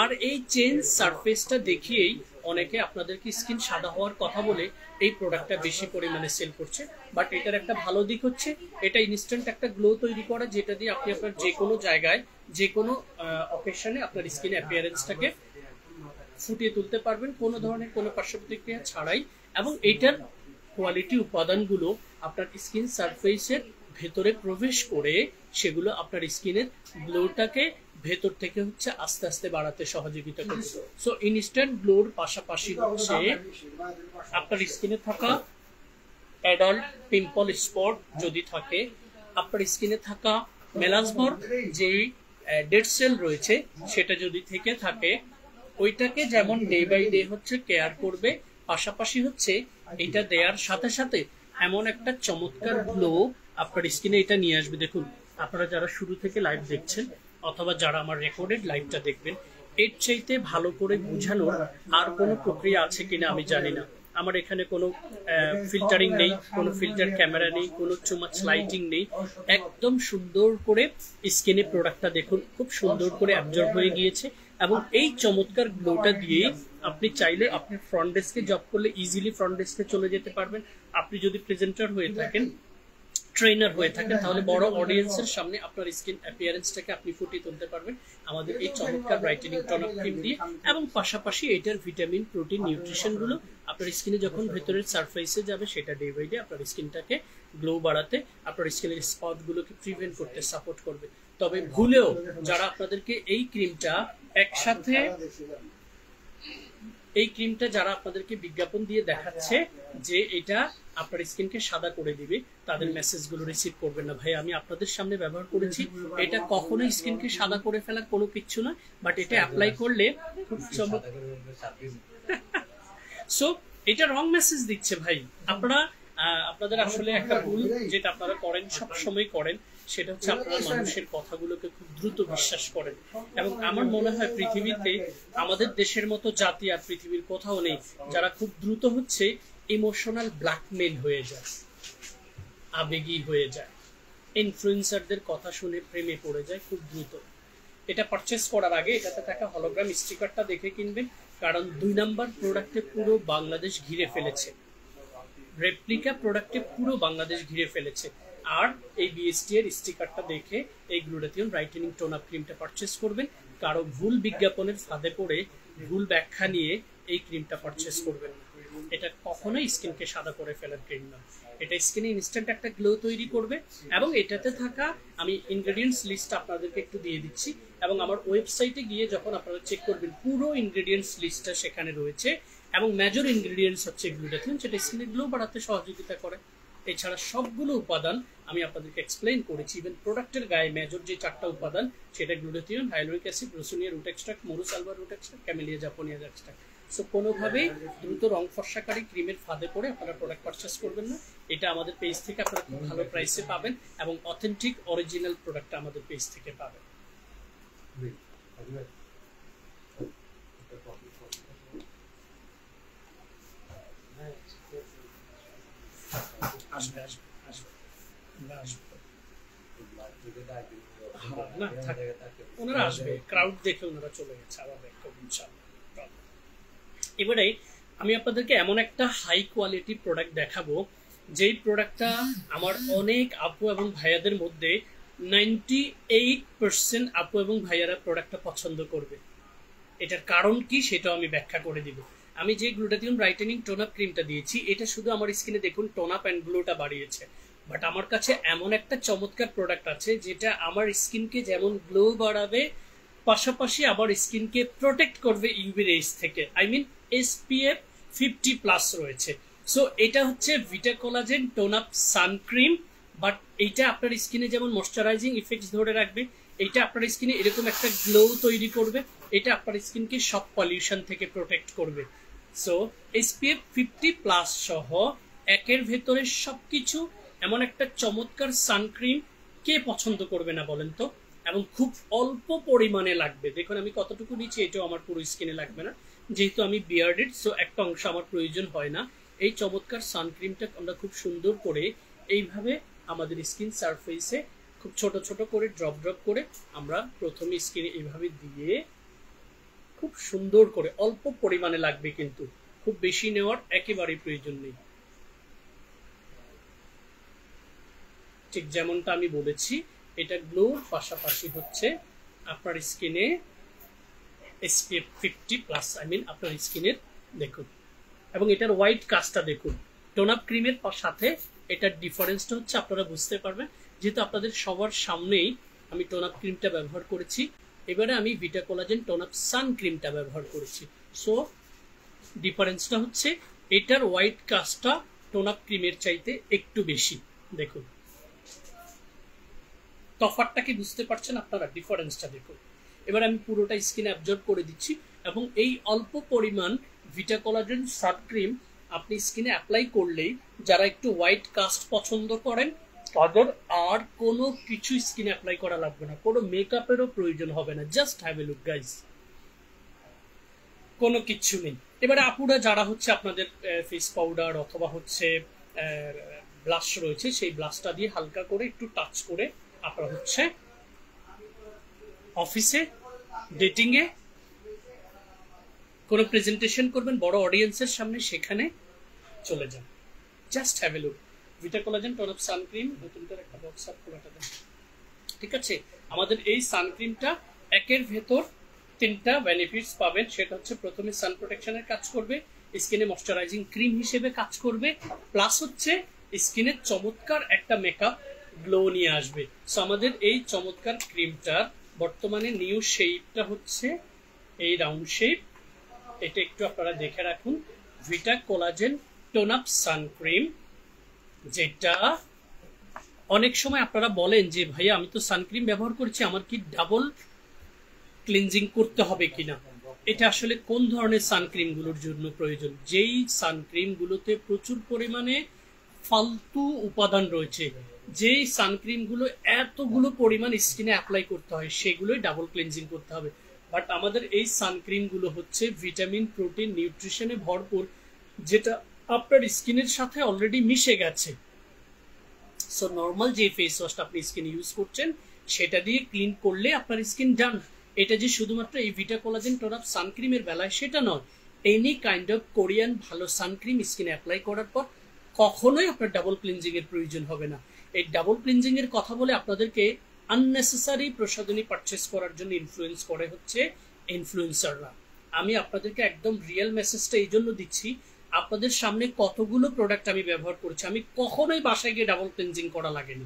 আর এই চেঞ্জ সারফেসটা দেখিয়েই অনেকে আপনাদেরকে স্কিন সাদা হওয়ার কথা বলে এই প্রোডাক্টটা বেশি পরিমাণে সেল করছে। বাট এটার একটা ভালো দিক হচ্ছে এটা ইনস্ট্যান্ট একটা গ্লো তৈরি করে, যেটা দিয়ে আপনি আপনার যে কোনো জায়গায় যে কোনো অকেশনে আপনার স্কিন অ্যাপিয়ারেন্সটাকে ফুটিয়ে তুলতে পারবেন কোনো ধরনের কোনো পার্শ্ব প্রতিক্রিয়া ছাড়াই। এবং এইটার কোয়ালিটি উপাদানগুলো আপনার স্কিন সারফেসের ভেতরে প্রবেশ করে সেগুলো আপনার স্কিনের গ্লোটাকে ভেতর থেকে হচ্ছে আস্তে আস্তে বাড়াতে সহযোগিতা করছে। সো ইনস্ট্যান্ট গ্লোর পাশাপাশি হচ্ছে আপনার স্কিনে থাকা অ্যাডাল্ট পিম্পল স্পট যদি থাকে, আপনার স্কিনে থাকা মেলাজমর যে ডেড সেল রয়েছে সেটা যদি থেকে থাকে, ওইটাকে যেমন ডে বাই ডে হচ্ছে কেয়ার করবে, পাশাপাশি হচ্ছে এটা দেওয়ার সাথে সাথে এমন একটা চমৎকার গ্লো আপনার স্কিনে এটা নিয়ে আসবে। দেখুন, আপনারা যারা শুরু থেকে লাইভ দেখছেন অথবা যারা আমার রেকর্ডেড লাইভটা দেখবেন, এর চাইতে ভালো করে বোঝানোর আর কোনো প্রক্রিয়া আছে কিনা আমি জানি না। আমার এখানে কোনো ফিল্টারিং নেই, কোনো ফিল্টার ক্যামেরা নেই, কোনো টু মাচ লাইটিং নেই। একদম সুন্দর করে স্কিনে প্রোডাক্টটা দেখুন, খুব সুন্দর করে অ্যাবজর্ব হয়ে গিয়েছে। এবং এই চমৎকার গ্লোটা দিয়ে আপনি চাইলে আপনি ফ্রন্ট ডেস্কে জব করলে ইজিলি ফ্রন্ট ডেস্কে চলে যেতে পারবেন। আপনি যদি প্রেজেন্টার হয়ে থাকেন, ট্রেনার হয়ে থাকেন, তাহলে বড় অডিয়েন্সের সামনে আপনার স্কিন অ্যাপিয়ারেন্সটাকে আপনি ফুটিয়ে তুলতে পারবেন আমাদের এই চমৎকার ব্রাইটেনিং টোন আপ ক্রিম দিয়ে। এবং পাশাপাশি এটার ভিটামিন, প্রোটিন, নিউট্রিশন গুলো আপনার স্কিনে যখন ভেতরের সারফেসে যাবে, সেটা ডে বাই ডে আপনার স্কিনটাকে গ্লো বাড়াতে, আপনার স্কিনের স্পট গুলোকে প্রিভেন্ট করতে সাপোর্ট করবে। তবে ভুলেও যারা আপনাদেরকে এই ক্রিমটা একসাথে যারা আপনাদেরকে বিজ্ঞাপন দিয়ে দেখাচ্ছে যে এটা আপনার স্কিনকে সাদা করে দিবে, তাদের মেসেজগুলো রিসিভ করবেন না। ভাই, আমি আপনাদের সামনে ব্যবহার করেছি, এটা কখনোই স্কিনকে সাদা করে ফেলার কোনো কিচ্ছু নয়, বাট এটা অ্যাপ্লাই করলে খুব সো এটা রং মেসেজ দিচ্ছে। ভাই, আপনাদের আসলে একটা ভুল যেটা আপনারা করেন, সব সময় করেন, সেটা হচ্ছে আপনারা মানুষের কথাগুলোকে খুব দ্রুত বিশ্বাস করেন। এবং আমার মনে হয় পৃথিবীতে আমাদের দেশের মতো জাতি আর পৃথিবীর কোথাও নেই যারা খুব দ্রুত হচ্ছে ইমোশনাল ব্ল্যাকমেল হয়ে যায়, আবেগী হয়ে যায়, ইনফ্লুয়েন্সারদের কথা শুনে প্রেমে পড়ে যায় খুব দ্রুত। এটা পারচেস করার আগে এটাতে থাকা হলোগ্রাম স্টিকারটা দেখে কিনবেন, কারণ 2 নাম্বার প্রোডাক্টে পুরো বাংলাদেশ ঘিরে ফেলেছে, রেপ্লিকা প্রোডাক্টে পুরো বাংলাদেশ ঘিরে ফেলেছে। আর এই বিএসটি এর স্টিকারটা দেখে এই গ্লুটাথিয়ন ব্রাইটেনিং টোন আপ ক্রিমটা পারচেস করবেন। কারো ভুল বিজ্ঞাপনের ফাঁদে পড়ে ভুল ব্যাখ্যা নিয়ে এই ক্রিমটা পারচেস করবেন না। এটা কখনোই স্কিনকে সাদা করে ফেলার ক্রিম না, এটা স্কিনে ইনস্ট্যান্ট একটা গ্লো তৈরি করবে। এবং এটাতে থাকা আমি ইনগ্রেডিয়েন্টস লিস্ট আপনাদেরকে একটু দিয়ে দিচ্ছি, এবং আমার ওয়েবসাইটে গিয়ে যখন আপনারা চেক করবেন পুরো ইনগ্রেডিয়েন্টস লিস্টটা সেখানে রয়েছে। এবং মেজর ইনগ্রেডিয়েন্টস হচ্ছে গ্লুটাথিয়ন, যেটা স্কিনে গ্লো বাড়াতে সহযোগিতা করে। এছাড়া সবগুলো উপাদান আমি আপনাদেরকে এক্সপ্লেইন করেছি। ইভেন প্রোডাক্টের গায়ে মেজর যে 4টা উপাদান, সেটা glutathione, hyaluronic acid, broussonetia root extract, morus alba root extract, camellia japonica extract. So কোনোভাবেই দ্রুত রং ফর্সাকারী ক্রিমের ফাঁদে পড়ে আপনারা প্রোডাক্ট পারচেস করবেন না। এটা আমাদের পেজ থেকে আপনারা খুব ভালো প্রাইসে পাবেন, এবং অথেন্টিক অরিজিনাল প্রোডাক্ট আমাদের পেজ থেকে পাবেন। আসবে আসবে আসবে আসবে, ওনারা আসবে, ক্রাউড দেখে ওনারা চলে গেছে আবার। এবারে আমি আপনাদেরকে এমন একটা হাই কোয়ালিটি প্রোডাক্ট দেখাবো যেই প্রোডাক্টটা আমার অনেক আপু এবং ভাইয়াদের মধ্যে 98% আপু এবং ভাইয়ারা প্রোডাক্টটা পছন্দ করবে। এটার কারণ কি সেটাও আমি ব্যাখ্যা করে দিব। আমি যে গ্লুটাথিয়ন ব্রাইটেনিং টোন আপ ক্রিমটা দিয়েছি, এটা শুধু আমার স্কিনে দেখুন টোন আপ অ্যান্ড গ্লোটা বাড়িয়েছে, বাট আমার কাছে এমন একটা চমৎকার প্রোডাক্ট আছে যেটা আমার স্কিনকে যেমন গ্লো বাড়াবে, পাশাপাশি আবার স্কিনকে প্রোটেক্ট করবে ইউভি রেজ থেকে। আই মিন SPF 50+ রয়েছে। সো এটা হচ্ছে vita collagen tone up suncream, but এইটা আপনার স্কিনে যেমন ময়শ্চারাইজিং ইফেক্টস ধরে রাখবে, এটা আপনার স্কিনে এরকম একটা গ্লো তৈরি করবে, এটা আপনার স্কিনকে সব পলিউশন থেকে প্রোটেক্ট করবে। সো SPF 50+ সহ একের ভেতরে সবকিছু, এমন একটা চমৎকার সানক্রিম কে পছন্দ করবে না বলেন তো? এবং খুব অল্প পরিমাণে লাগবে। দেখুন আমি কতটুকু নিচ্ছি, এটাও আমার পুরো স্কিনে লাগবে না, যেহেতু আমি বিয়ার্ডেড, সো একটা অংশ আমার প্রয়োজন হয় না। এই চমৎকার সানক্রিমটা আমরা খুব সুন্দর করে এইভাবে আমাদের স্কিন সারফেসে খুব ছোট ছোট করে ড্রপ ড্রপ করে আমরা প্রথমে স্কিনে এইভাবে দিয়ে খুব সুন্দর করে, অল্প পরিমাণে লাগবে কিন্তু খুব বেশি নেওয়ার একেবারেই প্রয়োজন নেই। ঠিক যেমনটা আমি বলেছি, এটা গ্লোর পাশাপাশি হচ্ছে আপনার স্কিনে SPF 50+, আই মিন আপনার স্কিনের দেখুন, এবং এটার হোয়াইট কাস্টটা দেখুন। টোন আপ ক্রিমের সাথে এটার ডিফারেন্সটা হচ্ছে আপনারা বুঝতে পারবেন, যেহেতু আপনাদের সবার সামনেই আমি টোন আপ ক্রিমটা ব্যবহার করেছি, এবারে আমি ভিটা কোলাজেন টোন আপ সান ক্রিমটা ব্যবহার করেছি। সো ডিফারেন্সটা হচ্ছে এটার হোয়াইট কাস্টটা টোন আপ ক্রিমের চাইতে একটু বেশি। দেখুন তফাৎটা কি বুঝতে পারছেন আপনারা? ডিফারেন্সটা দেখুন। এবার আমি পুরোটা স্কিনে অ্যাবজর্ব করে দিচ্ছি, এবং এই অল্প পরিমাণ ভিটা কোলাজেন সানক্রিম আপনি স্কিনে অ্যাপ্লাই করলেই যারা একটু হোয়াইট কাস্ট পছন্দ করেন তাদের আর কোনো কিছু স্কিনে অ্যাপ্লাই করা লাগবে না, কোনো মেকআপেরও প্রয়োজন হবে না। Just have a look guys, কোনো কিচ্ছু নেই। এবারে আপুরা যারা হচ্ছে আপনাদের ফেস পাউডার অথবা হচ্ছে ব্লাশ রয়েছে, সেই ব্লাশটা দিয়ে হালকা করে একটু টাচ করে আপনারা হচ্ছে অফিসে, ডেটিং এ কোনো প্রেজেন্টেশন করবেন বড় অডিয়েন্সের সামনে, সেখানে চলে যান। Just have a look. Vita collagen tone up sun cream, নতুন করে একটা বক্স আপ খোলাটা দেন। ঠিক আছে, আমাদের এই সানক্রিমটা একের ভেতর 3টা বেনিফিটস পাবেন। সেটা হচ্ছে প্রথমে সান প্রোটেকশনের কাজ করবে, স্কিনে ময়শ্চারাইজিং ক্রিম হিসেবে কাজ করবে, প্লাস হচ্ছে স্কিনের চমৎকার একটা মেকআপ গ্লো নিয়ে আসবে। সো আমাদের এই চমৎকার ক্রিমটার বর্তমানে নিউ শেপটা হচ্ছে এই রাউন্ড শেপ। এটা একটু আপনারা দেখে রাখুন, ভিটা কোলাজেন টোন আপ সানক্রিম, যেটা অনেক সময় আপনারা বলেন যে ভাইয়া আমি তো সানক্রিম ব্যবহার করছি, আমার কি ডাবল ক্লিনজিং করতে হবে কিনা। এটা আসলে কোন ধরনের সানক্রিম গুলোর জন্য প্রয়োজন? যেই সানক্রিম গুলোতে প্রচুর পরিমাণে ফালতু উপাদান রয়েছে, যেই সানক্রিম গুলো এতগুলো পরিমাণ স্কিনে অ্যাপ্লাই করতে হয়, সেগুলোই ডাবল ক্লিনজিং করতে হবে। বাট আমাদের এই সানক্রিম গুলো হচ্ছে ভিটামিন, প্রোটিন, নিউট্রিশনে ভরপুর, যেটা আপনার স্কিনের সাথে অলরেডি মিশে গেছে। সো নর্মাল যে ফেস ওয়াশটা আপনি স্কিনে ইউজ করছেন সেটা দিয়ে ক্লিন করলে আপনার স্কিন ডান। এটা যে শুধুমাত্র এই ভিটা কোলাজেন টোন আপ সানক্রিমের বেলায় সেটা নয়, এনি কাইন্ড অফ কোরিয়ান ভালো সানক্রিম স্কিনে অ্যাপ্লাই করার পর কখনোই আপনার ডাবল ক্লিনজিং এর প্রয়োজন হবে না। এই ডাবল ক্লিনজিং এর কথা বলে আপনাদেরকে আননেসেসারি প্রসাধনী পারচেস করার জন্য ইনফ্লুয়েন্স করে হচ্ছে ইনফ্লুয়েন্সাররা। আমি আপনাদেরকে একদম রিয়েল মেসেজটা এই জন্য দিচ্ছি, আপনাদের সামনে কতগুলো প্রোডাক্ট আমি ব্যবহার করছি, আমি কখনোই বাসায় গিয়ে ডাবল ক্লিনজিং করা লাগেনি।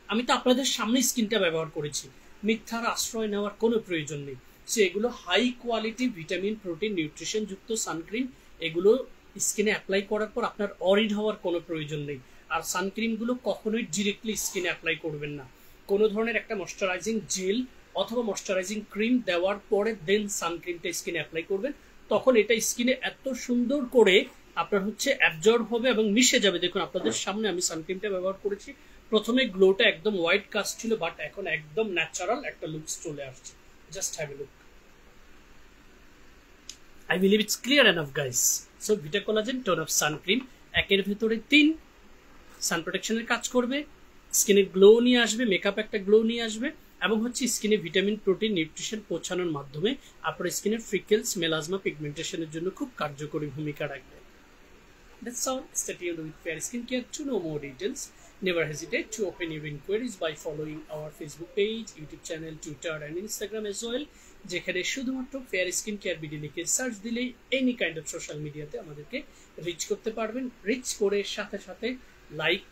আমি তো আপনাদের সামনে স্কিনটা ব্যবহার করেছি, মিথ্যার আশ্রয় নেওয়ার কোনো প্রয়োজন নেই। সো এগুলো high quality vitamin, protein, nutrition যুক্ত সানক্রিম, এগুলো স্কিনে অ্যাপ্লাই করার পর আপনার অরিড হওয়ার কোনো প্রয়োজন নেই। আর সানক্রিমগুলো কখনোই ডিরেক্টলি স্কিনে অ্যাপ্লাই করবেন না, কোনো ধরনের একটা ময়শ্চারাইজিং জেল অথবা ময়শ্চারাইজিং ক্রিম দেওয়ার পরে দেন সানক্রিমটা স্কিনে অ্যাপ্লাই করবেন, তখন এটা স্কিনে এত সুন্দর করে আপনার হচ্ছে অ্যাবজর্ব হবে এবং মিশে যাবে। দেখুন আপনাদের সামনে আমি সানক্রিমটা ব্যবহার করেছি, প্রথমে গ্লোটা একদম হোয়াইট কাস্ট ছিল, বাট এখন একদম ন্যাচারাল একটা লুকস চলে আসছে। Just have a look. I believe it's clear enough guys. So Vita Collagen Tone Up Sun Cream একের ভেতরে 3 সান প্রোটেকশনের কাজ করবে, স্কিনে গ্লো নিয়ে আসবে, মেকআপ একটা গ্লো নিয়ে আসবে, এবং হচ্ছে স্কিনে ভিটামিন, প্রোটিন, নিউট্রিশন পৌঁছানোর মাধ্যমে আপনার স্কিনের ফ্রিকেলস, মেলাজমা, পিগমেন্টেশনের জন্য খুব কার্যকরী ভূমিকা রাখবে। That's all. Stay tuned with Fair Skincare to know more details. Never hesitate to open your inquiries by following our Facebook page, YouTube channel, Twitter and Instagram as well. যেখানে শুধুমাত্র ফেয়ার স্কিন কেয়ার বিডি লিখে সার্চ দিলেই এনি কাইন্ড অফ সোশ্যাল মিডিয়াতে আমাদেরকে রিচ করতে পারবেন। রিচ করে সাথে সাথে লাইক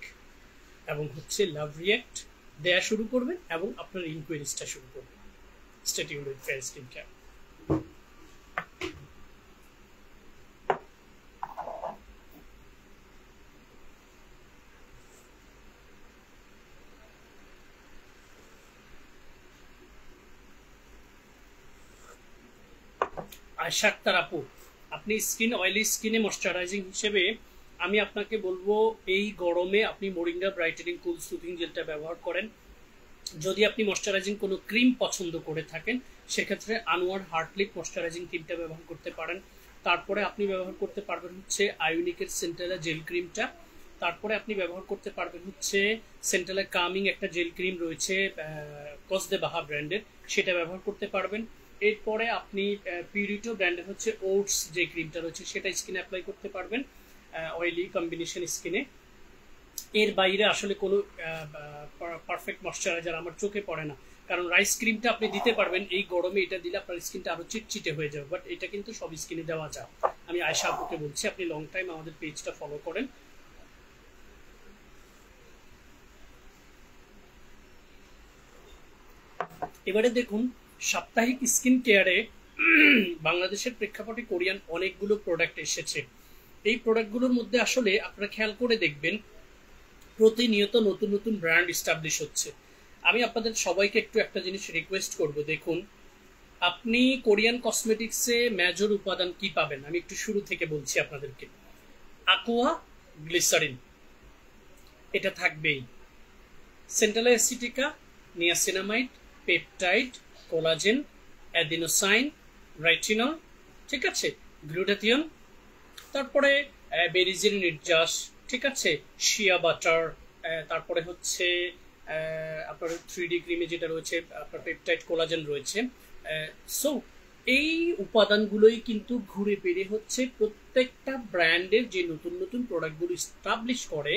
এবং হচ্ছে লাভ রিয়াক্ট দেয়া শুরু করবেন এবং আপনার ইনকোয়ারিজটা শুরু করবেন। Stay tuned with fair skin care. Ayesha Akter আপু, আপনি স্কিন অয়েলি স্কিনে ময়শ্চারাইজিং হিসেবে আমি আপনাকে বলবো এই গরমে আপনি মোরিঙ্গা ব্রাইটেনিং কুল সুদিং জেলটা ব্যবহার করেন। যদি আপনি ময়শ্চারাইজিং কোনো ক্রিম পছন্দ করে থাকেন সেক্ষেত্রে আনোয়ার হার্টলিক ময়শ্চারাইজিং ক্রিমটা ব্যবহার করতে পারেন। তারপরে আপনি ব্যবহার করতে পারবেন হচ্ছে আয়োনিকের সেন্টেলা জেল ক্রিমটা। তারপরে আপনি ব্যবহার করতে পারবেন হচ্ছে সেন্টেলা কামিং একটা জেল ক্রিম রয়েছে কসদে বাহা ব্র্যান্ডের, সেটা ব্যবহার করতে পারবেন। এরপরে আপনি পিউরিটো ব্র্যান্ডের হচ্ছে ওটস যে ক্রিমটা রয়েছে সেটা স্কিনে অ্যাপ্লাই করতে পারবেন অয়েলি কম্বিনেশন স্কিনে। এর বাইরে আসলে কোনো পারফেক্ট ময়শ্চারাইজার আমার চোখে পড়ে না, কারণ রাইস ক্রিমটা আপনি দিতে পারবেন এই গরমে, এটা দিলে আপনার স্কিনটা আরো চিটচিটে হয়ে যাবে, বাট এটা কিন্তু সব স্কিনে দেওয়া যায়। আমি আয়শা আপুকে বলছি আপনি লং টাইম আমাদের পেজটা ফলো করেন। এবারে দেখুন সাপ্তাহিক স্কিন কেয়ারে বাংলাদেশের প্রেক্ষাপটে কোরিয়ান অনেকগুলো প্রোডাক্ট এসেছে। এই প্রোডাক্টগুলোর মধ্যে আসলে আপনারা খেয়াল করে দেখবেন প্রতিনিয়ত নতুন নতুন ব্র্যান্ড এস্টাবলিশ হচ্ছে। আমি আপনাদের সবাইকে একটু একটা জিনিস রিকোয়েস্ট করব, দেখুন আপনি কোরিয়ান কসমেটিক্সে মেজর উপাদান কি পাবেন আমি একটু শুরু থেকে বলছি আপনাদেরকে। aqua গ্লিসারিন এটা থাকবেই, সেন্টালা অ্যাসিটিকা, নিয়াসিনামাইড, পেপটাইড, কোলাজেন, অ্যাডিনোসাইন, রাইটিনল, ঠিক আছে, গ্লুটাথিয়ন, তারপরে বেরিজিন নির্যাস, ঠিক আছে, শিয়া বাটার, তারপরে হচ্ছে আপনার 3D ক্রিমে যেটা রয়েছে আপনার পেপটাইড কোলাজেন রয়েছে। সো এই উপাদানগুলোই কিন্তু ঘুরে ফিরে হচ্ছে প্রত্যেকটা ব্র্যান্ডের যে নতুন নতুন প্রোডাক্টগুলো এস্টাবলিশ করে,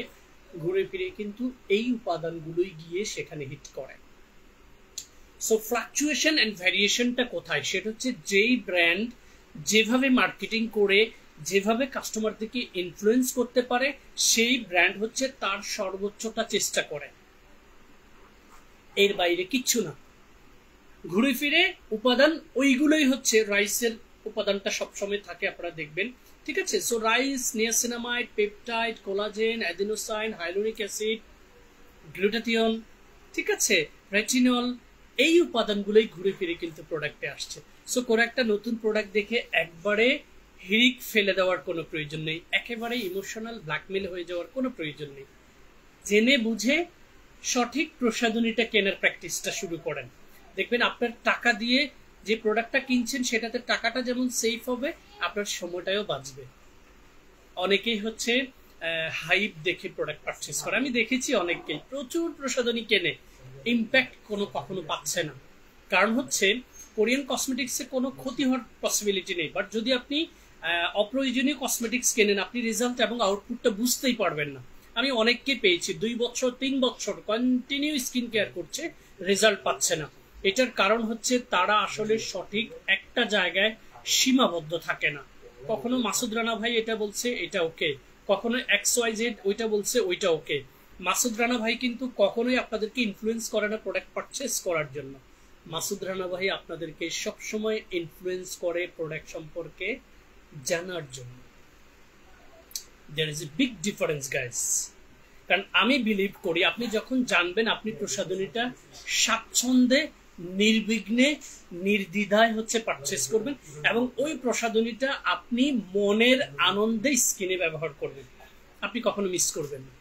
ঘুরে ফিরে কিন্তু এই উপাদানগুলোই গিয়ে সেখানে হিট করে। সো ফ্লাকচুয়েশন অ্যান্ড ভ্যারিয়েশনটা কোথায়, সেটা হচ্ছে যেই ব্র্যান্ড যেভাবে মার্কেটিং করে যেভাবে কাস্টমারদেরকে ইনফ্লুয়েন্স করতে পারে সেই ব্র্যান্ড হচ্ছে তার সর্বোচ্চটা চেষ্টা করে, এর বাইরে কিচ্ছু না। ঘুরে ফিরে উপাদান ওইগুলোই হচ্ছে, রাইসের উপাদানটা সবসময় থাকে আপনারা দেখবেন, ঠিক আছে। So rice, niacinamide, peptide, collagen, adenosine, হাইলোরিক acid, glutathione, ঠিক আছে, রেটিনল, এই উপাদানগুলোই ঘুরে ফিরে কিন্তু প্রোডাক্টে আসছে। সো কোনো একটা নতুন প্রোডাক্ট দেখে একবারে হিরিক ফেলে দেওয়ার কোনো প্রয়োজন নেই, একেবারে ইমোশনাল ব্ল্যাকমেল হয়ে যাওয়ার কোনো প্রয়োজন নেই। জেনে বুঝে সঠিক প্রসাধনীটা কেনার প্র্যাকটিসটা শুরু করেন, দেখবেন আপনার টাকা দিয়ে যে প্রোডাক্টটা কিনছেন সেটাতে টাকাটা যেমন সেফ হবে আপনার সময়টাও বাঁচবে। অনেকেই হচ্ছে হাইপ দেখে প্রোডাক্ট পারচেস করে, আমি দেখেছি অনেককেই প্রচুর প্রসাধনী কেনে ইম্প্যাক্ট কখনো পাচ্ছে না। কারণ হচ্ছে কোরিয়ান কসমেটিক্সে কোনো ক্ষতি হওয়ার পসিবিলিটি নেই, বাট যদি আপনি অপ্রয়োজনীয় কসমেটিক্স কেনেন আপনি রেজাল্ট এবং আউটপুটটা বুঝতেই পারবেন না। আমি অনেককে পেয়েছি 2 বছর 3 বছর কন্টিনিউ স্কিন কেয়ার করছে, রেজাল্ট পাচ্ছে না। এটার কারণ হচ্ছে তারা আসলে সঠিক একটা জায়গায় সীমাবদ্ধ থাকে না। কখনো মাসুদ রানা ভাই এটা বলছে এটা ওকে, কখনো XYZ ওইটা বলছে ওইটা ওকে। মাসুদ রানা ভাই কিন্তু কখনোই আপনাদেরকে ইনফ্লুয়েন্স করে না প্রোডাক্ট পারচেস করার জন্য, মাসুদ রানা ভাই আপনাদেরকে সবসময় ইনফ্লুয়েন্স করে প্রোডাক্ট সম্পর্কে জানার জন্য। There is a big difference guys. কারণ আমি বিলিভ করি আপনি যখন জানবেন আপনি প্রসাধনীটা স্বাচ্ছন্দ্যে নির্বিঘ্নে নির্দ্বিধায় হচ্ছে পারচেস করবেন এবং ওই প্রসাধনীটা আপনি মনের আনন্দে স্কিনে ব্যবহার করবেন, আপনি কখনো মিস করবেন না।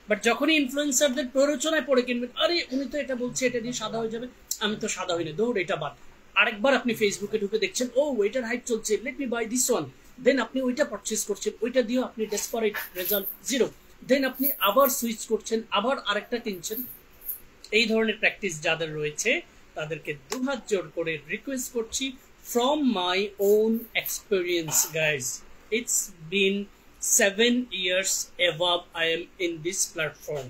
বাট যখনই ইনফ্লুয়েন্সারদের প্ররোচনায় পড়ে কিনবেন, আরে উনি তো এটা বলছে এটা দিয়ে সাদা হয়ে যাবে, আমি তো সাদা হইনি, দৌড় এটা বাদ। আরেকবার আপনি ফেসবুকে ঢুকে দেখছেন ও ওইটার হাইপ চলছে, let me buy this one, then আপনি ওইটা পারচেস করছেন, ওইটা দিয়েও আপনি ডেসপারেট, রেজাল্ট জিরো, দেন আপনি আবার সুইচ করছেন, আবার আরেকটা কিনছেন। এই ধরনের প্র্যাকটিস যাদের রয়েছে তাদেরকে দুহাত জোর করে রিকোয়েস্ট করছি, from my own experience guys, it's been 7 years above I am in this platform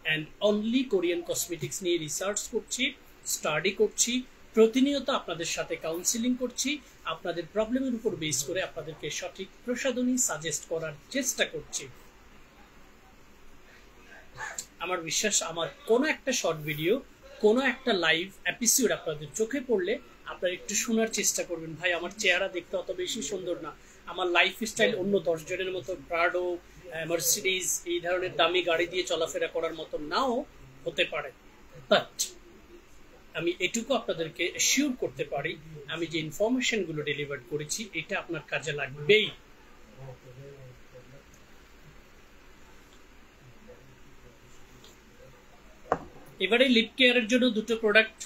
and only Korean cosmetics নিয়ে রিসার্চ করছি, স্টাডি করছি, প্রতিনিয়ত আপনাদের সাথে কাউন্সিলিং করছি, আপনাদের প্রবলেমের উপর বেস করে আপনাদেরকে সঠিক প্রসাধনী সাজেস্ট করার চেষ্টা করছি। আমার বিশ্বাস আমার কোনো একটা শর্ট ভিডিও, কোনো একটা লাইভ এপিসোড আপনাদের চোখে পড়লে আপনারা একটু শোনার চেষ্টা করবেন, ভাই আমার চেহারা দেখতে অত বেশি সুন্দর না, আমার লাইফ স্টাইল অন্য 10 জনের মতো প্রাডো, মার্সিডিজ এই ধরনের দামি গাড়ি দিয়ে চলাফেরা করার মতো নাও হতে পারে, বাট আমি এটুকু আপনাদেরকে অ্যাসিওর করতে পারি আমি যে ইনফরমেশন গুলো ডেলিভার করেছি এটা আপনার কাজে লাগবেই। এবারে লিপ কেয়ারের জন্য দুটো প্রোডাক্ট,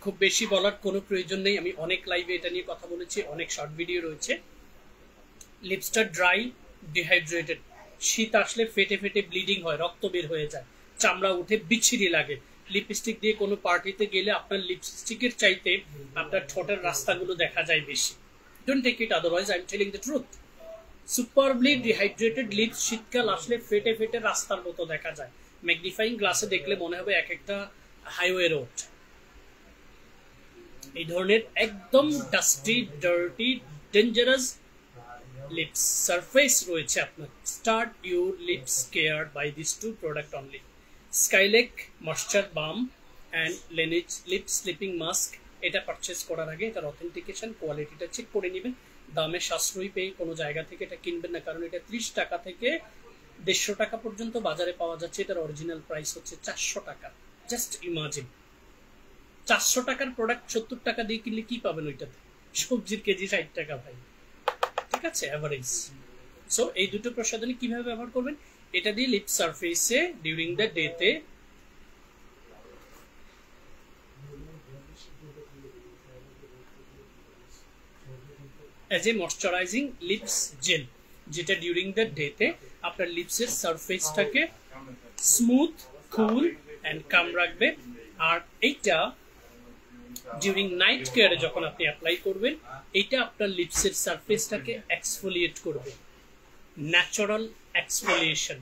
খুব বেশি বলার কোনো প্রয়োজন নেই, আমি অনেক লাইভে এটা নিয়ে কথা বলেছি, অনেক শর্ট ভিডিও রয়েছে। লিপস্টার ড্রাই ডিহাইড্রেটেড, শীত আসলে ফেটে ফেটে ব্লিডিং হয়, রক্ত বের হয়ে যায়, চামড়া উঠে বিচ্ছিরি লাগে, লিপস্টিক দিয়ে কোনো পার্টিতে গেলে আপনার লিপস্টিকের চাইতে আপনার ঠোঁটের রাস্তাগুলো দেখা যায় বেশি। Don't take it otherwise, I am telling the truth. Superbly dehydrated lips শীতকাল আসলে ফেটে ফেটে রাস্তার মতো দেখা যায়, ম্যাগনিফাইং গ্লাসে দেখলে মনে হবে এক একটা হাইওয়ে রোড। এই ধরনের একদম dusty, dirty, dangerous lips surface রয়েছে আপনার। Start your lips care by this two product only, Skylake moisture balm and Laneige lip sleeping mask. এটা পারচেস করার আগে এটার অথেন্টিকেশন, কোয়ালিটিটা চেক করে নেবেন। দামে সাশ্রয়ী পেয়ে কোনো জায়গা থেকে এটা কিনবেন না, কারণ এটা 30 টাকা থেকে 150 টাকা পর্যন্ত বাজারে পাওয়া যাচ্ছে, এটার অরিজিনাল প্রাইস হচ্ছে 400 টাকা। জাস্ট ইমাজিন 400 টাকার প্রোডাক্ট 70 টাকা দিয়ে কিনলে কি পাবেন ওইটাতে? সবজির কেজি 60 টাকা ভাই, ঠিক আছে, অ্যাভারেজ। সো এই দুটো প্রসাধনী কিভাবে ব্যবহার করবেন, এটা দিয়ে লিপ সারফেসে ডিউরিং দ্য ডেতে as a moisturising lips gel, যেটা ডিউরিং দ্য ডেতে আপনার লিপসের সারফেসটাকে স্মুথ, কুল অ্যান্ড কাম রাখবে। আর এইটা ডিউরিং নাইট কেয়ারে যখন আপনি অ্যাপ্লাই করবেন, এটা আপনার লিপসের সারফেসটাকে এক্সফোলিয়েট করবে, ন্যাচারাল এক্সফোলিয়েশন,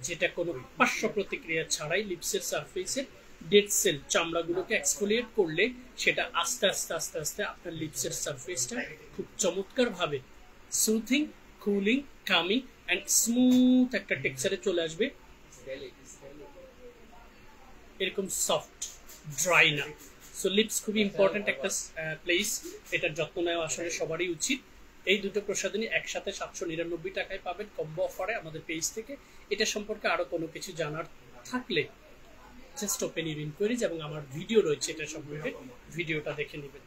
যেটা কোনো পার্শ্ব প্রতিক্রিয়া ছাড়াই লিপসের সারফেসের ডেড সেল চামড়াগুলোকে এক্সফোলিয়েট করলে সেটা আস্তে আস্তে আস্তে আস্তে আপনার লিপসের সারফেসটা খুব চমৎকার ভাবে soothing, cooling, coming and smooth একটা টেক্সচারে চলে আসবে, এরকম সফট, ড্রাই না। সো লিপস খুবই ইম্পর্টেন্ট একটা প্লেস, এটার যত্ন নেওয়া আসলে সবারই উচিত। এই দুটো প্রসাধনী একসাথে 799 টাকায় পাবেন কম্বো অফারে আমাদের পেজ থেকে। এটা সম্পর্কে আরো কোনো কিছু জানার থাকলে জাস্ট ওপেন ইউর ইনকোয়ারিজ, এবং আমার ভিডিও রয়েছে এটা সম্পর্কে, ভিডিওটা দেখে নেবেন।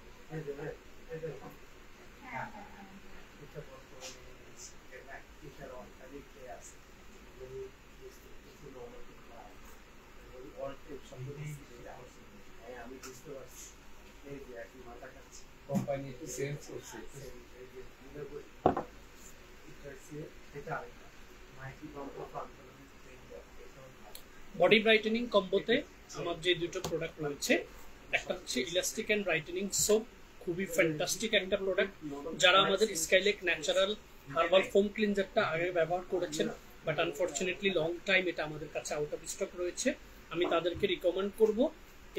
বডি ব্রাইটেনিং কম্বোতে আমার যে দুটো প্রোডাক্ট রয়েছে, একটা হচ্ছে ইলাস্টিক অ্যান্ড ব্রাইটেনিং সোপ, খুবই ফ্যান্টাস্টিক একটা প্রোডাক্ট। যারা আমাদের স্কাইলেক ন্যাচারাল হার্বাল ফোম ক্লিনজারটা আগে ব্যবহার করেছেন, বাট আনফরচুনেটলি লং টাইম এটা আমাদের কাছে আউট অফ স্টক রয়েছে, আমি তাদেরকে রিকমেন্ড করব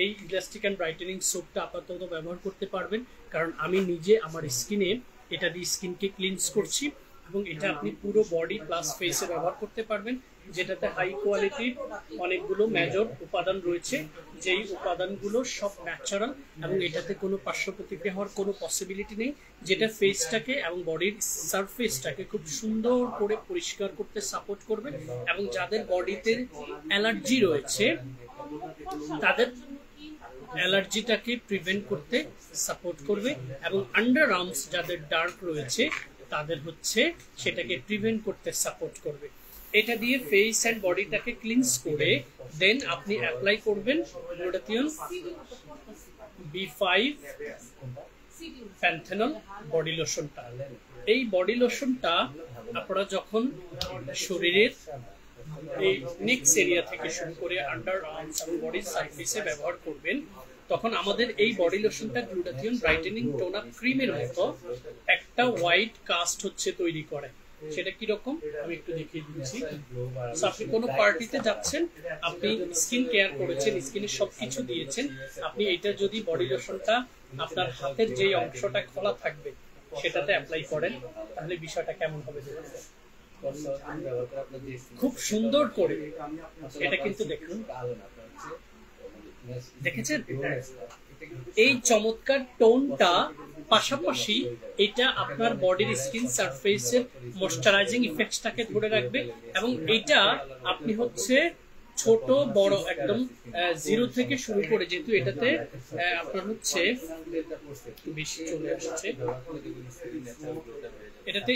এই ইলাস্টিক অ্যান্ড ব্রাইটেনিং সোপটা আপাতত ব্যবহার করতে পারবেন, কারণ আমি নিজে আমার স্কিনে এটা দিয়ে স্কিনকে ক্লিনস করছি, এবং এটা আপনি পুরো বডি প্লাস ফেসে ব্যবহার করতে পারবেন, যেটাতে হাই কোয়ালিটির অনেকগুলো মেজর উপাদান রয়েছে, যেই উপাদানগুলো সব ন্যাচারাল, এবং এটাতে কোনো পার্শ্ব প্রতিক্রিয়া হওয়ার কোনো পসিবিলিটি নেই, যেটা ফেসটাকে এবং বডির সারফেসটাকে খুব সুন্দর করে পরিষ্কার করতে সাপোর্ট করবে, এবং যাদের বডিতে অ্যালার্জি রয়েছে তাদের অ্যালার্জিটাকে প্রিভেন্ট করতে সাপোর্ট করবে, এবং আন্ডার আর্মস যাদের ডার্ক রয়েছে তাদের হচ্ছে সেটাকে প্রিভেন্ট করতে সাপোর্ট করবে। এটা দিয়ে ফেস এন্ড বডিটাকে ক্লিনস করে দেন আপনি অ্যাপ্লাই করবেন গ্লুটাথিয়ন B5 প্যান্থেনল বডি লোশনটা। এই বডি লোশনটা আপনারা যখন শরীরের এই নেক্স এরিয়া থেকে শুরু করে আন্ডার আর্মস এবং বডির সারফেসে ব্যবহার করবেন, তখন আমাদের এই বডি লোশনটা গ্লুটাথিয়ন ব্রাইটেনিং টোন আপ ক্রিমের মতো একটা হোয়াইট কাস্ট হচ্ছে তৈরি করে। সেটা কি রকম আমি একটু দেখিয়ে দিচ্ছি। সো আপনি কোনো পার্টিতে যাচ্ছেন, আপনি স্কিন কেয়ার করেছেন, স্কিনে সবকিছু দিয়েছেন, আপনি এটা যদি বডি লোশনটা আপনার হাতের যে অংশটা খোলা থাকবে সেটাতে অ্যাপ্লাই করেন, তাহলে বিষয়টা কেমন হবে দেখুন। খুব সুন্দর করে এটা কিন্তু দেখুন, দেখেছেন এই চমৎকার টোনটা, পাশাপাশি এটা আপনার বডির স্কিন সারফেসের ময়শ্চারাইজিং ইফেক্টটাকে ধরে রাখবে, এবং এটা আপনি হচ্ছে ছোট বড় একদম জিরো থেকে শুরু করে, যেহেতু এটাতে আপনার হচ্ছে বেশি চলে আসছে, এটাতে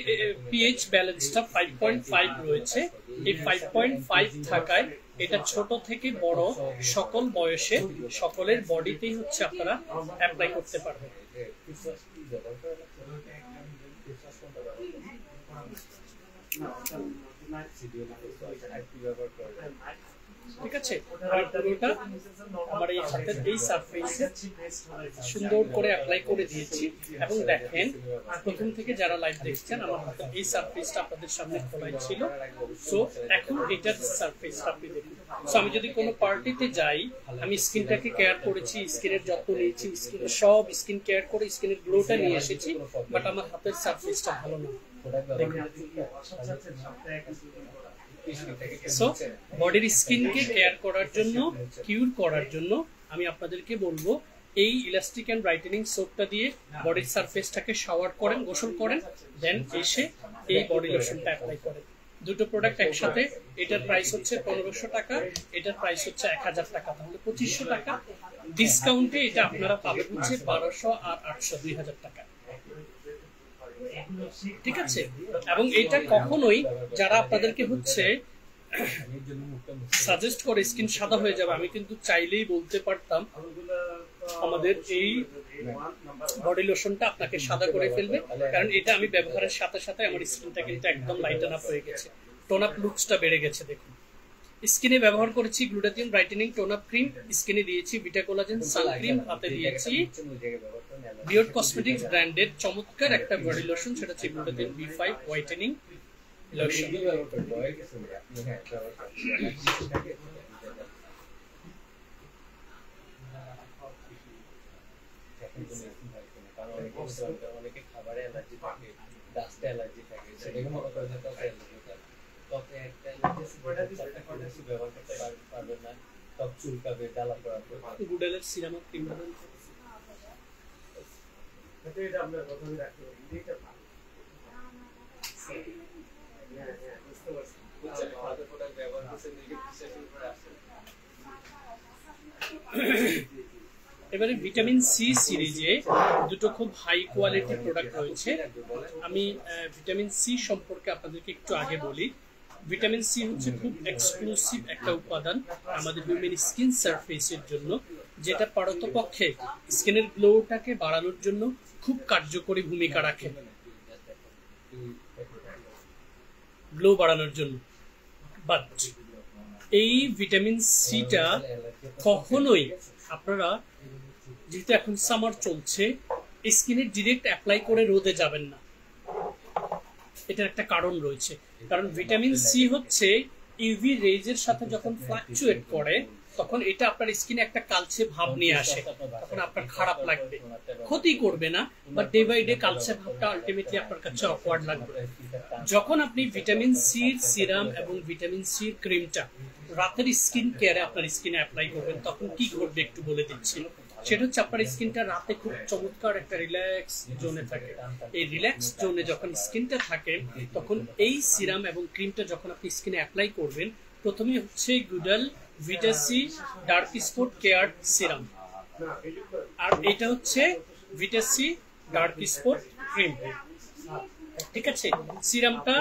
পিএইচ ব্যালেন্সটা 5.5 রয়েছে। এই 5.5 থাকায় এটা ছোট থেকে বড় সকল বয়সে সকলের বডিতেই হচ্ছে আপনারা অ্যাপ্লাই করতে পারবেন। ঠিক আছে, পুরোটা আমার এই হাতের এই সারফেসে সুন্দর করে অ্যাপ্লাই করে দিয়েছি, এবং দেখেন প্রথম থেকে যারা লাইভ দেখছেন আমার হাতের এই সারফেসটা আপনাদের সামনে খোলাই ছিল। সো এখন এটার সারফেসটা আপনি দেখুন। সো আমি যদি কোনো পার্টিতে যাই, আমি স্কিনটাকে কেয়ার করেছি, স্কিনের যত্ন নিয়েছি, স্কিনের সব স্কিন কেয়ার করে স্কিনের গ্লোটা নিয়ে এসেছি, বাট আমার হাতের সারফেসটা ভালো না। সো বডির স্কিনকে কেয়ার করার জন্য, কিউর করার জন্য আমি আপনাদেরকে বলবো এই ইলাস্টিক এন্ড ব্রাইটেনিং সোপটা দিয়ে বডির সারফেসটাকে শাওয়ার করেন, গোসল করেন, দেন এসে এই বডি লোশনটা অ্যাপ্লাই করেন। দুটো প্রোডাক্ট একসাথে, এটার প্রাইস হচ্ছে 1500 টাকা, এটার প্রাইস হচ্ছে 1000 টাকা, তাহলে 2500 টাকা ডিসকাউন্টে এটা আপনারা পাবেন হচ্ছে 1200 আর 800, 2000 টাকা। ঠিক আছে, এবং এটা কখনোই যারা আপনাদেরকে হচ্ছে সাজেস্ট করে স্কিন সাদা হয়ে যাবে, আমি কিন্তু চাইলেই বলতে পারতাম আমাদের এই বডি লোশনটা আপনাকে সাদা করে ফেলবে, কারণ এটা আমি ব্যবহারের সাথে সাথে আমার স্কিনটা কিন্তু একদম লাইটেন আপ হয়ে গেছে, টোন আপ লুকসটা বেড়ে গেছে। দেখুন স্কিনে ব্যবহার করেছি glutathione brightening tone up cream, স্কিনে দিয়েছি বিটা কোলাজেন সানক্রিম, হাতে দিয়েছি বিয়র্ড কসমেটিক্স ব্র্যান্ডের চমৎকার একটা বডি লোশন, সেটা হচ্ছে গ্লুটাথিয়ন B5 হোয়াইটেনিং লোশন। অনেকে খাবারে অ্যালার্জি থাকে, ডাস্টে অ্যালার্জি থাকে, সেটাকে মনে করে ত্বকে একটা ব্যবহার করতে পারবেন না, ত্বক চুলকাবে, জ্বালা পোড়া করবে। গুডেলের সিরাম ক্রিম এটা আমরা প্রথমে রাখতে হবে, এটা ভালো। বুঝতে পারছি, বুঝছেন ভালো প্রোডাক্ট ব্যবহার করতে নিজে বিশ্বাসের উপরে আসে। এবারে ভিটামিন সি সিরিজে দুটো খুব হাই কোয়ালিটি প্রোডাক্ট রয়েছে। আমি ভিটামিন সি সম্পর্কে আপনাদেরকে একটু আগে বলি। ভিটামিন সি হচ্ছে খুব এক্সক্লুসিভ একটা উপাদান আমাদের হিউম্যান স্কিন সারফেসের জন্য, যেটা পারতপক্ষে স্কিনের গ্লোটাকে বাড়ানোর জন্য খুব কার্যকরী ভূমিকা রাখে, গ্লো বাড়ানোর জন্য। বাট এই ভিটামিন সিটা কখনোই আপনারা, যেহেতু এখন সামার চলছে, স্কিনে ডিরেক্ট অ্যাপ্লাই করে রোদে যাবেন না। এটার একটা কারণ রয়েছে, কারণ ভিটামিন সি হচ্ছে ইউভি রেজের সাথে যখন ফ্লাকচুয়েট করে তখন এটা আপনার স্কিনে একটা কালচে ভাব নিয়ে আসে, তখন আপনার খারাপ লাগবে, ক্ষতি করবে না, বাট ডে বাই ডে কালচে ভাবটা আলটিমেটলি আপনার কাছে অকওয়ার্ড লাগবে। যখন আপনি ভিটামিন সির সিরাম এবং ভিটামিন সির ক্রিমটা রাতের স্কিন কেয়ারে আপনার স্কিনে অ্যাপ্লাই করবেন, তখন কি ঘটবে একটু বলে দিচ্ছি। সেটা হচ্ছে আপনার স্কিনটা রাতে খুব চমৎকার একটা রিল্যাক্স জোনে থাকে। এই রিল্যাক্স জোনে যখন স্কিনটা থাকে, তখন এই সিরাম এবং ক্রিমটা যখন আপনি স্কিনে অ্যাপ্লাই করবেন, প্রথমে হচ্ছে Goodal vita C dark spot care serum, আর এটা হচ্ছে ভিটাসি ডার্ক স্পট ক্রিম। ঠিক আছে, সিরামটা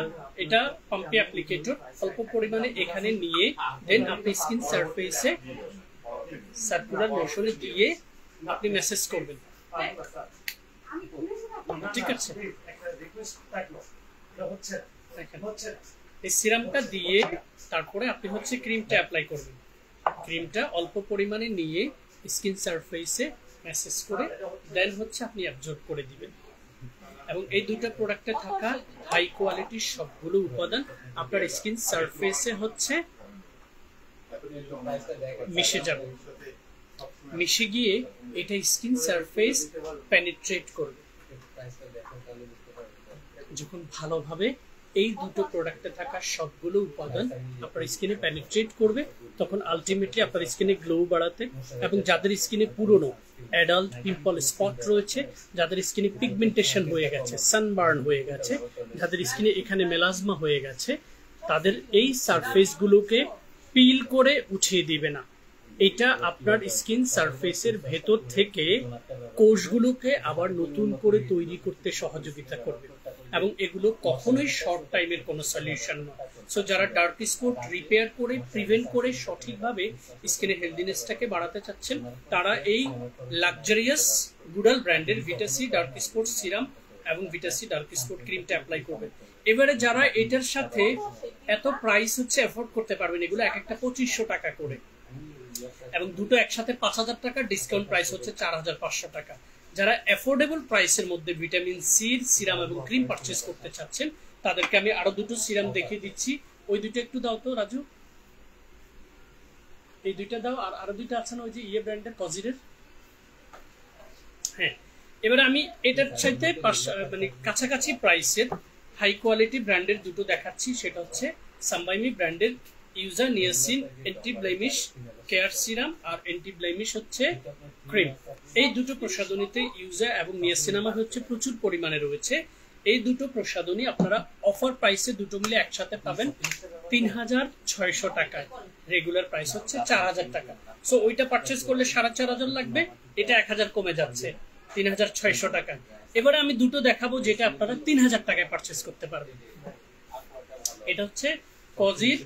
এটা পাম্পে অ্যাপ্লিকেটর, অল্প পরিমাণে এখানে নিয়ে দেন আপনি স্কিন সারফেসে সার্কুলার মোশনে দিয়ে আপনি মেসেজ করবেন। ঠিক আছে, এই সিরামটা দিয়ে তারপরে আপনি হচ্ছে ক্রিমটা অ্যাপ্লাই করবেন। ক্রিমটা অল্প পরিমাণে নিয়ে স্কিন সারফেসে মেসেজ করে দেন হচ্ছে আপনি অ্যাবজর্ব করে দিবেন। এবং এই দুটো প্রোডাক্টে থাকা হাই কোয়ালিটির সবগুলো উপাদান আপনার স্কিন সারফেসে হচ্ছে মিশে যাবে, মিশে গিয়ে এটা স্কিন সারফেস পেনিট্রেট করবে। যখন ভালোভাবে এই দুটো প্রোডাক্টে থাকা সবগুলো উপাদান আপনার স্কিনে পেনিট্রেট করবে, তখন আলটিমেটলি আপনার স্কিনে গ্লো বাড়াতে এবং যাদের স্কিনে পুরনো অ্যাডাল্ট পিম্পল স্পট রয়েছে, যাদের স্কিনে পিগমেন্টেশন হয়ে গেছে, সানবার্ন হয়ে গেছে, যাদের স্কিনে এখানে মেলাজমা হয়ে গেছে, তাদের এই সারফেসগুলোকে পিল করে উঠিয়ে দিবে না। এটা আপনার স্কিন সারফেসের ভেতর থেকে কোষগুলোকে আবার নতুন করে তৈরি করতে সহযোগিতা করবে এবং এগুলো কখনোই শর্ট টাইমের কোনো সলিউশন নয়। সো যারা ডার্ক স্পট রিপেয়ার করে প্রিভেন্ট করে সঠিকভাবে স্কিনের হেলদিনেসটাকে বাড়াতে চাচ্ছেন, তারা এই লাক্সারিয়াস গুডাল ব্র্যান্ডের ভিটাসি ডার্ক স্পট সিরাম এবং ভিটাসি ডার্ক স্পট ক্রিমটা অ্যাপ্লাই করবেন। এবারে যারা এটার সাথে এত প্রাইস হচ্ছে এফোর্ড করতে পারবেন, এগুলো এক একটা 2500 টাকা করে এবং দুটো একসাথে 5000 টাকা, ডিসকাউন্ট প্রাইস হচ্ছে 4500 টাকা। যারা অ্যাফোর্ডেবল প্রাইসের মধ্যে ভিটামিন সির সিরাম এবং ক্রিম পারচেজ করতে চাচ্ছেন, তাদেরকে আমি আরো দুটো সিরাম দেখিয়ে দিচ্ছি। ওই দুটো একটু দাও তো রাজু, এই দুইটা দাও। আর আরো দুইটা আছে না ওই যে ইয়ে ব্র্যান্ডের কজিরের। হ্যাঁ, এবারে আমি এটার সাথে মানে কাছাকাছি প্রাইসের হাই কোয়ালিটি ব্র্যান্ডের দুটো দেখাচ্ছি। সেটা হচ্ছে সাম্বাইমি ব্র্যান্ডের yuja niacin anti blemish care serum আর অ্যান্টি ব্লেমিশ হচ্ছে ক্রিম। এই দুটো প্রসাধনীতে ইউজা এবং নিয়াসিনামাইড হচ্ছে প্রচুর পরিমাণে রয়েছে। এই দুটো প্রসাধনী আপনারা অফার প্রাইসে দুটো মিলে একসাথে পাবেন 3600 টাকায়। রেগুলার প্রাইস হচ্ছে 4000 টাকা। সো ওইটা পারচেজ করলে 4500 লাগবে, এটা 1000 কমে যাচ্ছে 3600 টাকা। এবারে আমি দুটো দেখাবো যেটা আপনারা 3000 টাকায় পারচেজ করতে পারবেন। এটা হচ্ছে কজির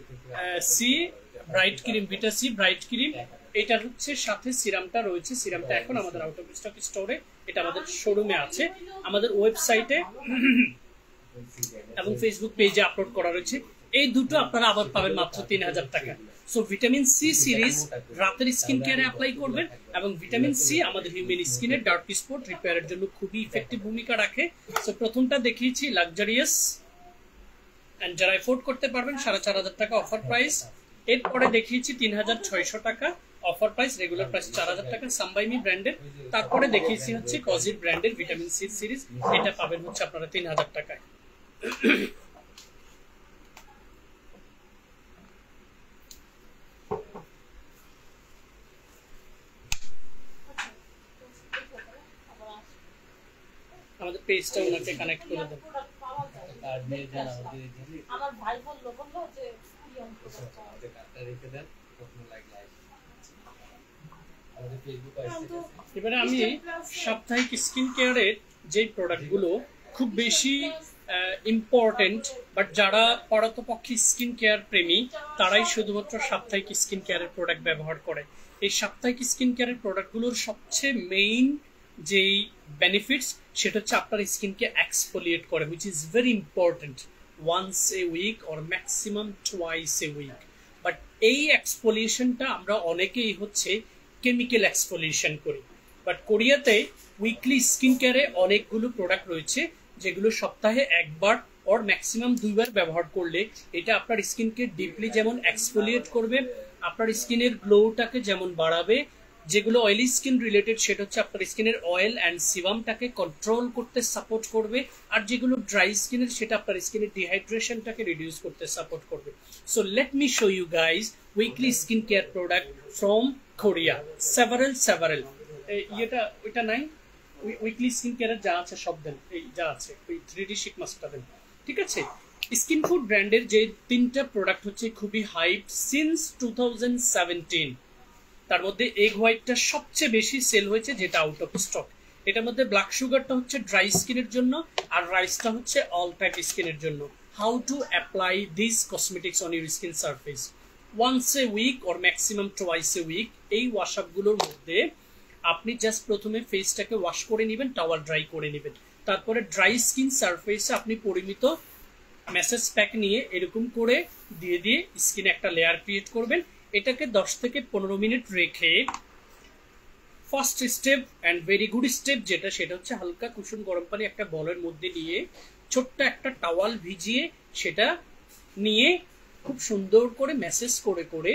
সি ব্রাইট ক্রিম, ভিটা সি ব্রাইট ক্রিম। এটা হচ্ছে সাথে সিরামটা রয়েছে। সিরামটা এখন আমাদের আউট অফ স্টক স্টোরে, এটা আমাদের শোরুমে আছে, আমাদের ওয়েবসাইটে এবং ফেসবুক পেজে আপলোড করা রয়েছে। এই দুটো আপনারা আবার পাবেন মাত্র 3000 টাকা। সো ভিটামিন সি সিরিজ রাতের স্কিন কেয়ারে অ্যাপ্লাই করবেন এবং ভিটামিন সি আমাদের হিউম্যান স্কিনের ডার্ক স্পট রিপেয়ারের জন্য খুবই ইফেক্টিভ ভূমিকা রাখে। সো প্রথমটা দেখিয়েছি লাক্সারিয়াস, এন্ড যারা এফোর্ড করতে পারবেন 4500 টাকা অফার প্রাইস। এরপরে দেখিয়েছি 3600 টাকা অফার প্রাইস, রেগুলার প্রাইস 4000 টাকা সাম্বাইমি ব্র্যান্ডের। তারপরে দেখিয়েছি হচ্ছে কজির ব্র্যান্ডের ভিটামিন সি সিরিজ, এটা পাবেন হচ্ছে আপনারা 3000 টাকায়। আমাদের পেজটা ওনাকে কানেক্ট করে দেন। আমার ভাই বললো যে এবারে আমি সাপ্তাহিক স্কিন কেয়ারের যে প্রোডাক্টগুলো খুব বেশি ইম্পর্টেন্ট, বাট যারা পারতপক্ষে স্কিন কেয়ার প্রেমী তারাই শুধুমাত্র সাপ্তাহিক স্কিন কেয়ারের প্রোডাক্ট ব্যবহার করে। এই সাপ্তাহিক স্কিন কেয়ারের প্রোডাক্টগুলোর সবচেয়ে মেইন যেই বেনিফিটস সেটা হচ্ছে আপনার স্কিনকে এক্সফোলিয়েট করে, which is very important, once a week or maximum twice a week. But এই এক্সফোলিয়েশনটা আমরা অনেকেই হচ্ছে কেমিক্যাল এক্সফোলিয়েশন করি, বাট কোরিয়াতে উইকলি স্কিন কেয়ারে অনেকগুলো প্রোডাক্ট রয়েছে যেগুলো সপ্তাহে একবার অর ম্যাক্সিমাম 2বার ব্যবহার করলে এটা আপনার স্কিনকে ডিপলি যেমন এক্সফোলিয়েট করবে, আপনার স্কিনের গ্লোটাকে যেমন বাড়াবে, যেগুলো অয়েলি স্কিন রিলেটেড সেটা হচ্ছে আপনার স্কিনের অয়েল অ্যান্ড সিবামটাকে কন্ট্রোল করতে সাপোর্ট করবে, আর যেগুলো ড্রাই স্কিনের সেটা আপনার স্কিনের ডিহাইড্রেশনটাকে রিডিউস করতে সাপোর্ট করবে। So let me show you guys weekly skin care product from Korea, several এটা ওইটা নাই, উইকলি স্কিন কেয়ারের যা আছে সব দেন, এই যা আছে ওই 3D শিক মাস্কটা দেন, ঠিক আছে। স্কিন ফুড ব্র্যান্ডের যে 3টা প্রোডাক্ট হচ্ছে খুবই হাইপ সিন্স 2017, তার মধ্যে এগ হোয়াইটটা সবচেয়ে বেশি সেল হয়েছে, যেটা আউট অফ স্টক। এটার মধ্যে ব্ল্যাক সুগারটা হচ্ছে ড্রাই স্কিনের জন্য আর রাইসটা হচ্ছে অল টাইপ স্কিনের জন্য। How to apply this cosmetics on your skin surface once a week or maximum twice a week. এই ওয়াশ আপগুলোর মধ্যে আপনি জাস্ট প্রথমে ফেসটাকে ওয়াশ করে নেবেন, টাওয়াল ড্রাই করে নেবেন, তারপরে ড্রাই স্কিন সারফেসে আপনি পরিমিত ম্যাসেজ প্যাক নিয়ে এরকম করে দিয়ে স্কিনে একটা লেয়ার ক্রিয়েট করবেন। এটাকে 10 থেকে 15 মিনিট রেখে first step and very good step যেটা, সেটা হচ্ছে হালকা কুসুম গরম পানি একটা বলের মধ্যে নিয়ে ছোট্ট একটা টাওয়াল ভিজিয়ে সেটা নিয়ে খুব সুন্দর করে ম্যাসেজ করে করে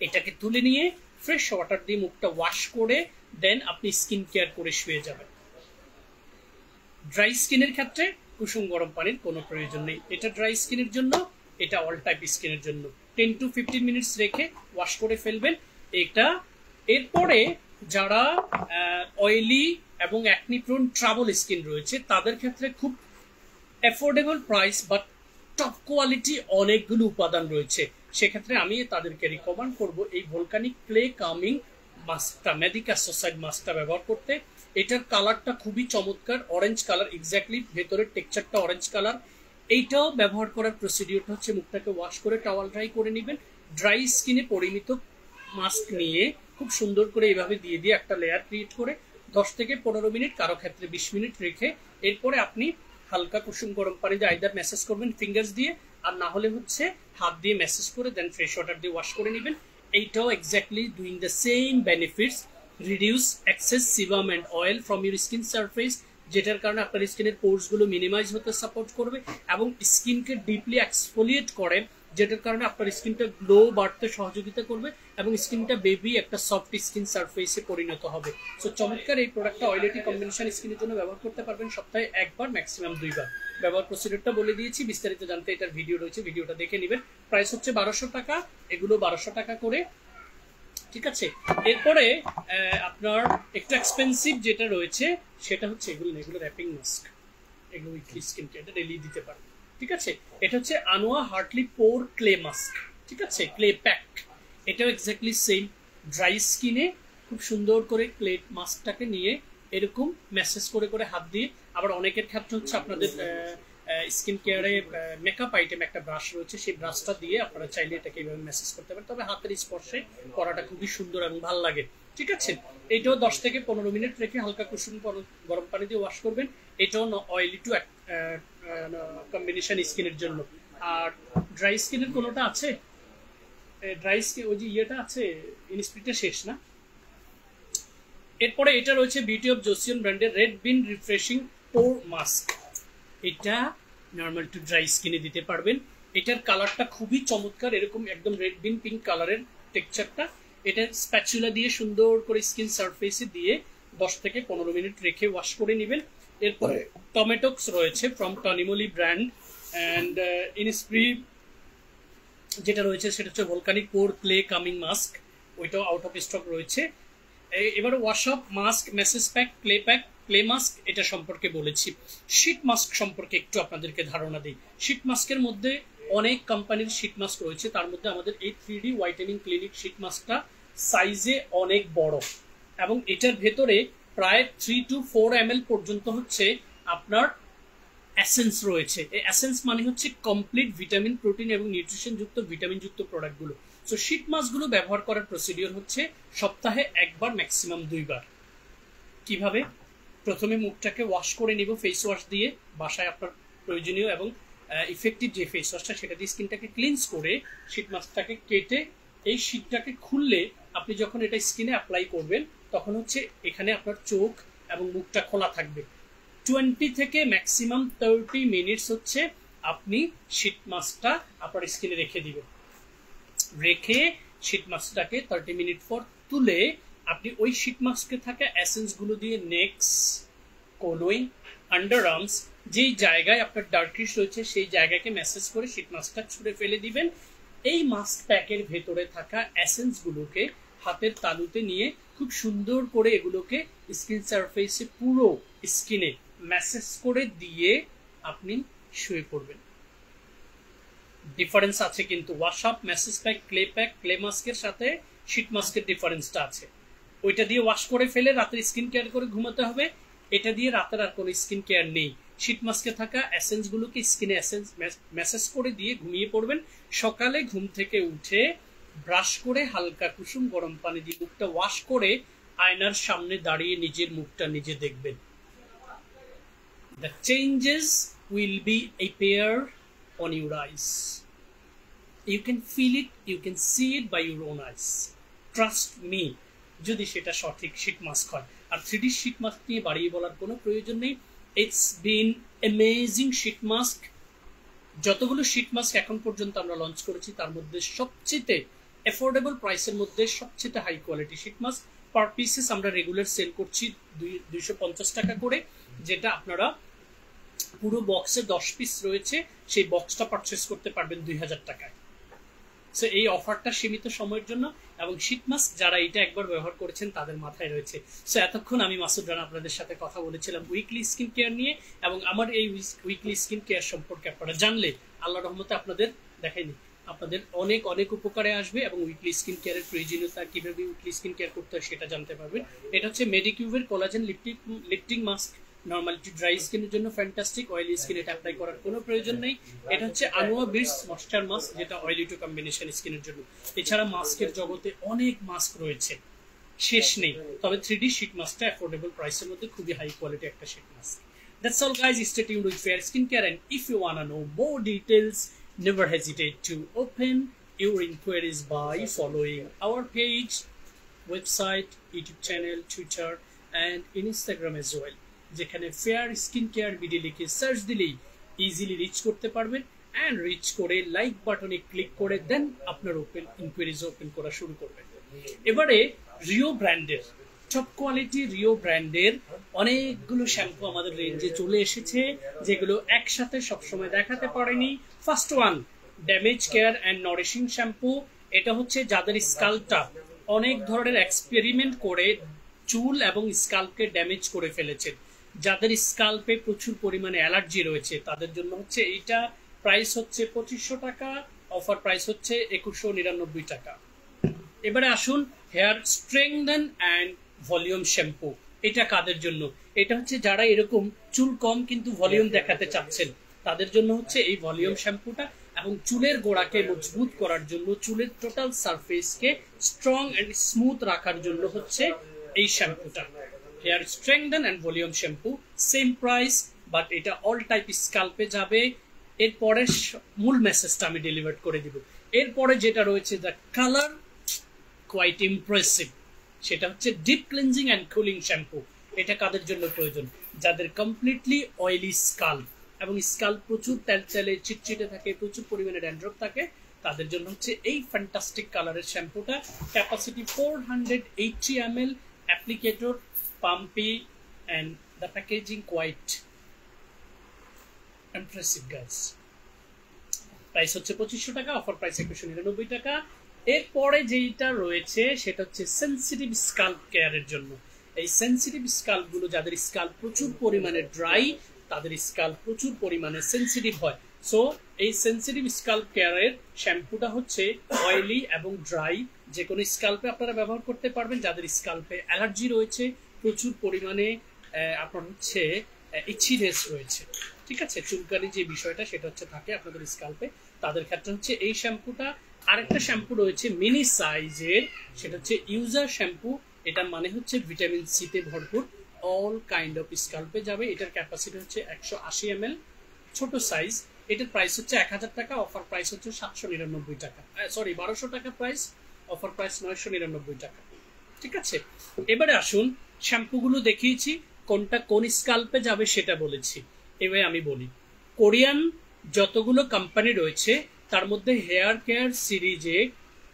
এটাকে তুলে নিয়ে ফ্রেশ ওয়াটার দিয়ে মুখটা ওয়াশ করে দেন আপনি স্কিন কেয়ার করে শুয়ে যাবেন। ড্রাই স্কিনের ক্ষেত্রে কুসুম গরম পানির কোনো প্রয়োজন নেই। এটা ড্রাই স্কিনের জন্য, এটা অল টাইপ স্কিনের জন্য 10 to 15 মিনিটস রেখে ওয়াশ করে ফেলবেন এটা। এরপরে যারা অয়েলি এবং অ্যাকনি প্রোন ট্রাবল স্কিন রয়েছে তাদের ক্ষেত্রে খুব affordable price but top quality অনেকগুলো উপাদান রয়েছে, সেক্ষেত্রে আমি তাদেরকে রিকমেন্ড করব এই ভলকানিক ক্লে কামিং মাস্কটা, মেডিকা সোসাইড মাস্কটা ব্যবহার করতে। এটার কালারটা খুবই চমৎকার, অরেঞ্জ কালার, এক্স্যাক্টলি ভেতরের টেক্সচারটা অরেঞ্জ কালার। এইটাও ব্যবহার করার প্রসিডিওরটা হচ্ছে মুখটাকে ওয়াশ করে টাওয়াল ড্রাই করে নেবেন। ড্রাই স্কিনে পরিমিত মাস্ক নিয়ে খুব সুন্দর করে এইভাবে দিয়ে দিয়ে একটা লেয়ার ক্রিয়েট করে 10 থেকে 15 মিনিট, কারো ক্ষেত্রে 20 মিনিট রেখে এরপরে আপনি হালকা কুসুম গরম পানি দিয়ে আইদার ম্যাসেজ করবেন ফিঙ্গার্স দিয়ে, আর না হলে হচ্ছে হাত দিয়ে ম্যাসেজ করে দেন ফ্রেশ ওয়াটার দিয়ে ওয়াশ করে নেবেন। এইটাও exactly doing the same benefits, reduce excess sebum and oil from your skin surface, যেটার কারণে আপনার স্কিনের পোর্সগুলো মিনিমাইজ হতে সাপোর্ট করবে এবং স্কিনকে ডিপলি এক্সফোলিয়েট করে, যেটার কারণে আপনার স্কিনটা গ্লো বাড়তে সহযোগিতা করবে এবং স্কিনটা বেবি একটা সফট স্কিন সারফেসে পরিণত হবে। সো চমৎকার এই প্রোডাক্টটা অয়েলিটি কম্বিনেশন স্কিনের জন্য ব্যবহার করতে পারবেন সপ্তাহে একবার, ম্যাক্সিমাম 2 বার। ব্যবহার প্রসিডিউরটা বলে দিয়েছি, বিস্তারিত জানতে এটার ভিডিও রয়েছে, ভিডিওটা দেখে নেবেন। প্রাইস হচ্ছে 1200 টাকা, এগুলো 1200 টাকা করে, ঠিক আছে। এরপরে আপনার একটু এক্সপেন্সিভ যেটা রয়েছে সেটা হচ্ছে এগুলো র্যাপিং মাস্ক, এগুলো উইকলি স্কিন কেয়ার ডেইলি দিতে পারবেন, ঠিক আছে। এটা হচ্ছে আনোয়া হার্টলি পোর ক্লে মাস্ক, ঠিক আছে, ক্লে প্যাক। এটাও এক্স্যাক্টলি সেম, ড্রাই স্কিনে খুব সুন্দর করে ক্লে মাস্কটাকে নিয়ে এরকম ম্যাসেজ করে করে হাত দিয়ে, আবার অনেকের ক্ষেত্রে হচ্ছে আপনাদের স্কিন কেয়ারে মেকআপ আইটেম একটা ব্রাশ রয়েছে, সেই ব্রাশটা দিয়ে আপনারা চাইলে এটাকে এইভাবে মেসেজ করতে পারেন, তবে হাতের স্পর্শে করাটা খুবই সুন্দর এবং ভালো লাগে, ঠিক আছে। এটাও 10 থেকে 15 মিনিট রেখে হালকা কুসুম গরম পানি দিয়ে ওয়াশ করবেন। এটাও অয়েলি টু কম্বিনেশন স্কিনের জন্য। আর ড্রাই স্কিনের কোনোটা আছে, ড্রাই স্কিন ওই যে ইয়েটা আছে, ইনস্পিরিটটা শেষ না। এরপরে এটা রয়েছে বিউটি অফ জোসিয়ন ব্র্যান্ডের রেড বিন রিফ্রেশিং পোর মাস্ক। এটা নর্মাল টু ড্রাই স্কিনে দিতে পারবেন। এটার কালারটা খুবই চমৎকার, এরকম একদম রেড বিন পিঙ্ক কালারের টেক্সচারটা। এটা স্প্যাচুলা দিয়ে সুন্দর করে স্কিন সারফেসে দিয়ে 10 থেকে 15 মিনিট রেখে ওয়াশ করে নেবেন। এরপরে টমেটোক্স রয়েছে ফ্রম টনিমোলি ব্র্যান্ড অ্যান্ড ইনস্প্রি যেটা রয়েছে সেটা হচ্ছে ভলকানিক পোর ক্লে কামিং মাস্ক, ওইটাও আউট অফ স্টক রয়েছে। এবারে wash up mask, message pack, clay mask এটা সম্পর্কে বলেছি। শীট মাস্ক সম্পর্কে একটু আপনাদেরকে ধারণা দিই। শীট মাস্কের মধ্যে অনেক কোম্পানির শীট মাস্ক রয়েছে, তার মধ্যে আমাদের এই 3D হোয়াইটেনিং ক্লিনিক শীট মাস্কটা সাইজে অনেক বড় এবং এটার ভেতরে প্রায় 3 to 4 ml পর্যন্ত হচ্ছে আপনার এসেন্স রয়েছে। এই এসেন্স মানে হচ্ছে কমপ্লিট ভিটামিন, প্রোটিন এবং নিউট্রিশন যুক্ত ভিটামিন যুক্ত প্রোডাক্টগুলো। সো শীট মাস্কগুলো ব্যবহার করার প্রসিডিওর হচ্ছে সপ্তাহে একবার, ম্যাক্সিমাম 2 বার। কিভাবে? প্রথমে মুখটাকে ওয়াশ করে নিব ফেস ওয়াশ দিয়ে, বাসায় আপনার প্রয়োজনীয় এবং ইফেক্টিভ যে ফেস ওয়াশটা সেটা দিয়ে স্কিনটাকে ক্লিনস করে শীট মাস্কটাকে কেটে এই শীটটাকে খুললে আপনি যখন এটা স্কিনে অ্যাপ্লাই করবেন তখন হচ্ছে এখানে আপনার চোখ এবং মুখটা খোলা থাকবে। 20 থেকে ম্যাক্সিমাম 30 মিনিটস হচ্ছে আপনি শীট মাস্কটা আপনার স্কিনে রেখে দিবেন। রেখে শীট মাস্কটাকে 30 মিনিট পর তুলে আপনি ওই শীট মাস্কে থাকা এসেন্স গুলো দিয়ে নেক্স, কোলোইন, আন্ডার আর্মস, যেই জায়গায় আপনার ডার্কিশ রয়েছে সেই জায়গাকে ম্যাসেজ করে শীট মাস্কটা ছুঁড়ে ফেলে দিবেন। এই মাস্ক প্যাকের ভেতরে থাকা এসেন্স গুলোকে হাতের তালুতে নিয়ে খুব সুন্দর করে এগুলোকে স্কিন সারফেসে পুরো স্কিনে ম্যাসেজ করে দিয়ে আপনি শুয়ে পড়বেন। ডিফারেন্স আছে কিন্তু, wash up, message pack, clay মাস্কের সাথে শীট মাস্কের ডিফারেন্সটা আছে। ওইটা দিয়ে ওয়াশ করে ফেলে রাতের স্কিন কেয়ার করে ঘুমাতে হবে, এটা দিয়ে রাতের আর কোনো স্কিন কেয়ার নেই। শীট মাস্কে থাকা এসেন্স গুলোকে স্কিনে এসেন্স মেসেজ করে দিয়ে ঘুমিয়ে পড়বেন। সকালে ঘুম থেকে উঠে ব্রাশ করে হালকা কুসুম গরম পানি দিয়ে মুখটা ওয়াশ করে আয়নার সামনে দাঁড়িয়ে নিজের মুখটা নিজে দেখবেন। The changes will be appear on your eyes. You can feel it, you can see it by your own eyes. Trust me, যদি সেটা সঠিক শীট মাস্ক হয়। আর 3D শীট মাস্ক নিয়ে বাড়িয়ে বলার কোনো প্রয়োজন নেই। It's been amazing sheet mask. যতগুলো শীট মাস্ক এখন পর্যন্ত আমরা লঞ্চ করেছি তার মধ্যে সবচেয়ে অ্যাফোর্ডেবল প্রাইসের মধ্যে সবচেয়ে হাই কোয়ালিটি শীট মাস্ক। পার পিসেস আমরা রেগুলার সেল করছি 250 টাকা করে, যেটা আপনারা পুরো বক্সে 10 পিস রয়েছে, সেই বক্সটা পারচেস করতে পারবেন 2000 টাকায়। সো এই অফারটা সীমিত সময়ের জন্য, এবং শীট মাস্ক যারা এটা একবার ব্যবহার করেছেন তাদের মাথায় রয়েছে। সো এতক্ষণ আমি মাসুদ রানা আপনাদের সাথে কথা বলেছিলাম উইকলি স্কিন কেয়ার নিয়ে, এবং আমার এই উইকলি স্কিন কেয়ার সম্পর্কে আপনারা জানলে আল্লাহ রহমতে আপনাদের দেখাইনি আপনাদের অনেক অনেক উপকারে আসবে, এবং উইকলি স্কিন কেয়ারের প্রয়োজনীয়তা কিভাবে উইকলি স্কিন কেয়ার করতে হয় সেটা জানতে পারবেন। এটা হচ্ছে মেডিকিউবের collagen lifting mask. Normally dry স্কিনের জন্য ফ্যান্টাস্টিক, অয়েলি স্কিন এটা অ্যাপ্লাই করার কোনো প্রয়োজন নেই। এটা হচ্ছে আনোয়া বিটস ময়েশ্চার মাস্ক, যেটা অয়েলি টু কম্বিনেশন স্কিনের জন্য। এছাড়া মাস্কের জগতে অনেক মাস্ক রয়েছে, শেষ নেই। তবে 3D শীট মাস্কটা অ্যাফোর্ডেবল প্রাইসের মধ্যে খুবই হাই কোয়ালিটি একটা sheet mask. That's all guys, stay tuned with Fair Skincare, and if you wanna know more details, never hesitate to open your inquiries by following our page, website, YouTube channel, Twitter and Instagram as well, যেখানে ফেয়ার স্কিন কেয়ার বিডি লিখে সার্চ দিলেই ইজিলি রিচ করতে পারবেন, অ্যান্ড রিচ করে লাইক বাটনে ক্লিক করে দেন আপনার ইনকোয়ারিজ ওপেন করা শুরু করবেন। এবারে রিও ব্র্যান্ডের টপ কোয়ালিটি রিও ব্র্যান্ডের অনেকগুলো শ্যাম্পু আমাদের রেঞ্জে চলে এসেছে, যেগুলো একসাথে সবসময় দেখাতে পারেনি। First one, damage care and nourishing shampoo. এটা হচ্ছে যাদের স্কাল্পটা অনেক ধরনের এক্সপেরিমেন্ট করে চুল এবং স্কাল্পকে ড্যামেজ করে ফেলেছে, যাদের স্কাল্পে প্রচুর পরিমাণে অ্যালার্জি রয়েছে, তাদের জন্য হচ্ছে এইটা। প্রাইস হচ্ছে 2500 টাকা, অফার প্রাইস হচ্ছে 2199 টাকা। এবারে আসুন hair strengthen and volume shampoo. এটা কাদের জন্য? এটা হচ্ছে যারা এরকম চুল কম কিন্তু ভলিউম দেখাতে চাচ্ছেন, তাদের জন্য হচ্ছে এই ভলিউম শ্যাম্পুটা, এবং চুলের গোড়াকে মজবুত করার জন্য, চুলের টোটাল সারফেসকে স্ট্রং অ্যান্ড স্মুথ রাখার জন্য হচ্ছে এই শ্যাম্পুটা। Hair strengthen and volume shampoo, same price, but এটা অল টাইপ স্কাল্পে যাবে। এরপরে মূল মেসেজটা আমি ডেলিভার করে দিব। এরপরে যেটা রয়েছে দ্য কালার কোয়াইট ইমপ্রেসিভ, সেটা হচ্ছে deep cleansing and cooling shampoo. এটা কাদের জন্য প্রয়োজন? যাদের কমপ্লিটলি অয়েলি স্কাল্প এবং স্কাল্প প্রচুর তেলতেলে চিটচিটে থাকে, প্রচুর পরিমাণে ড্যান্ড্রফ থাকে, তাদের জন্য হচ্ছে এই ফ্যান্টাস্টিক কালারের শ্যাম্পুটা। Capacity 480 ml, applicator pumpy, and the packaging quite impressive guys. Price হচ্ছে 2500 টাকা, অফার প্রাইস 2199 টাকা। এরপরে যেটা রয়েছে সেটা হচ্ছে সেনসিটিভ স্কাল্প কেয়ারের জন্য। এই সেনসিটিভ স্কাল্প গুলো যাদের স্কাল্প প্রচুর পরিমাণে ড্রাই, তাদের স্কাল্প প্রচুর পরিমাণে সেনসিটিভ হয়। সো এই সেনসিটিভ স্কাল্প কেয়ারের শ্যাম্পুটা হচ্ছে অয়েলি এবং ড্রাই, যে কোনো স্কাল্পে আপনারা ব্যবহার করতে পারবেন। যাদের স্কাল্পে অ্যালার্জি রয়েছে, প্রচুর পরিমাণে আপনার হচ্ছে ইচিনেস রয়েছে, ঠিক আছে, চুলকানি যে বিষয়টা সেটা হচ্ছে থাকে আপনাদের স্কাল্পে, তাদের ক্ষেত্রে হচ্ছে এই শ্যাম্পুটা। আরেকটা শ্যাম্পু রয়েছে মিনি সাইজের, সেটা হচ্ছে ইউজার শ্যাম্পু। এটা মানে হচ্ছে ভিটামিন সি তে ভরপুর, অল কাইন্ড অফ স্কাল্পে যাবে। এটার ক্যাপাসিটি হচ্ছে 180 ml, ছোট সাইজ। এটার প্রাইস হচ্ছে 1000 টাকা, অফার প্রাইস হচ্ছে 799 টাকা, সরি 1200 টাকা প্রাইস, অফার প্রাইস 999 টাকা, ঠিক আছে। এবারে আসুন শ্যাম্পুগুলো দেখিয়েছি, কোনটা কোন স্কাল্পে যাবে সেটা বলেছি। এবারে আমি বলি, কোরিয়ান যতগুলো কোম্পানি রয়েছে তার মধ্যে হেয়ার কেয়ার সিরিজে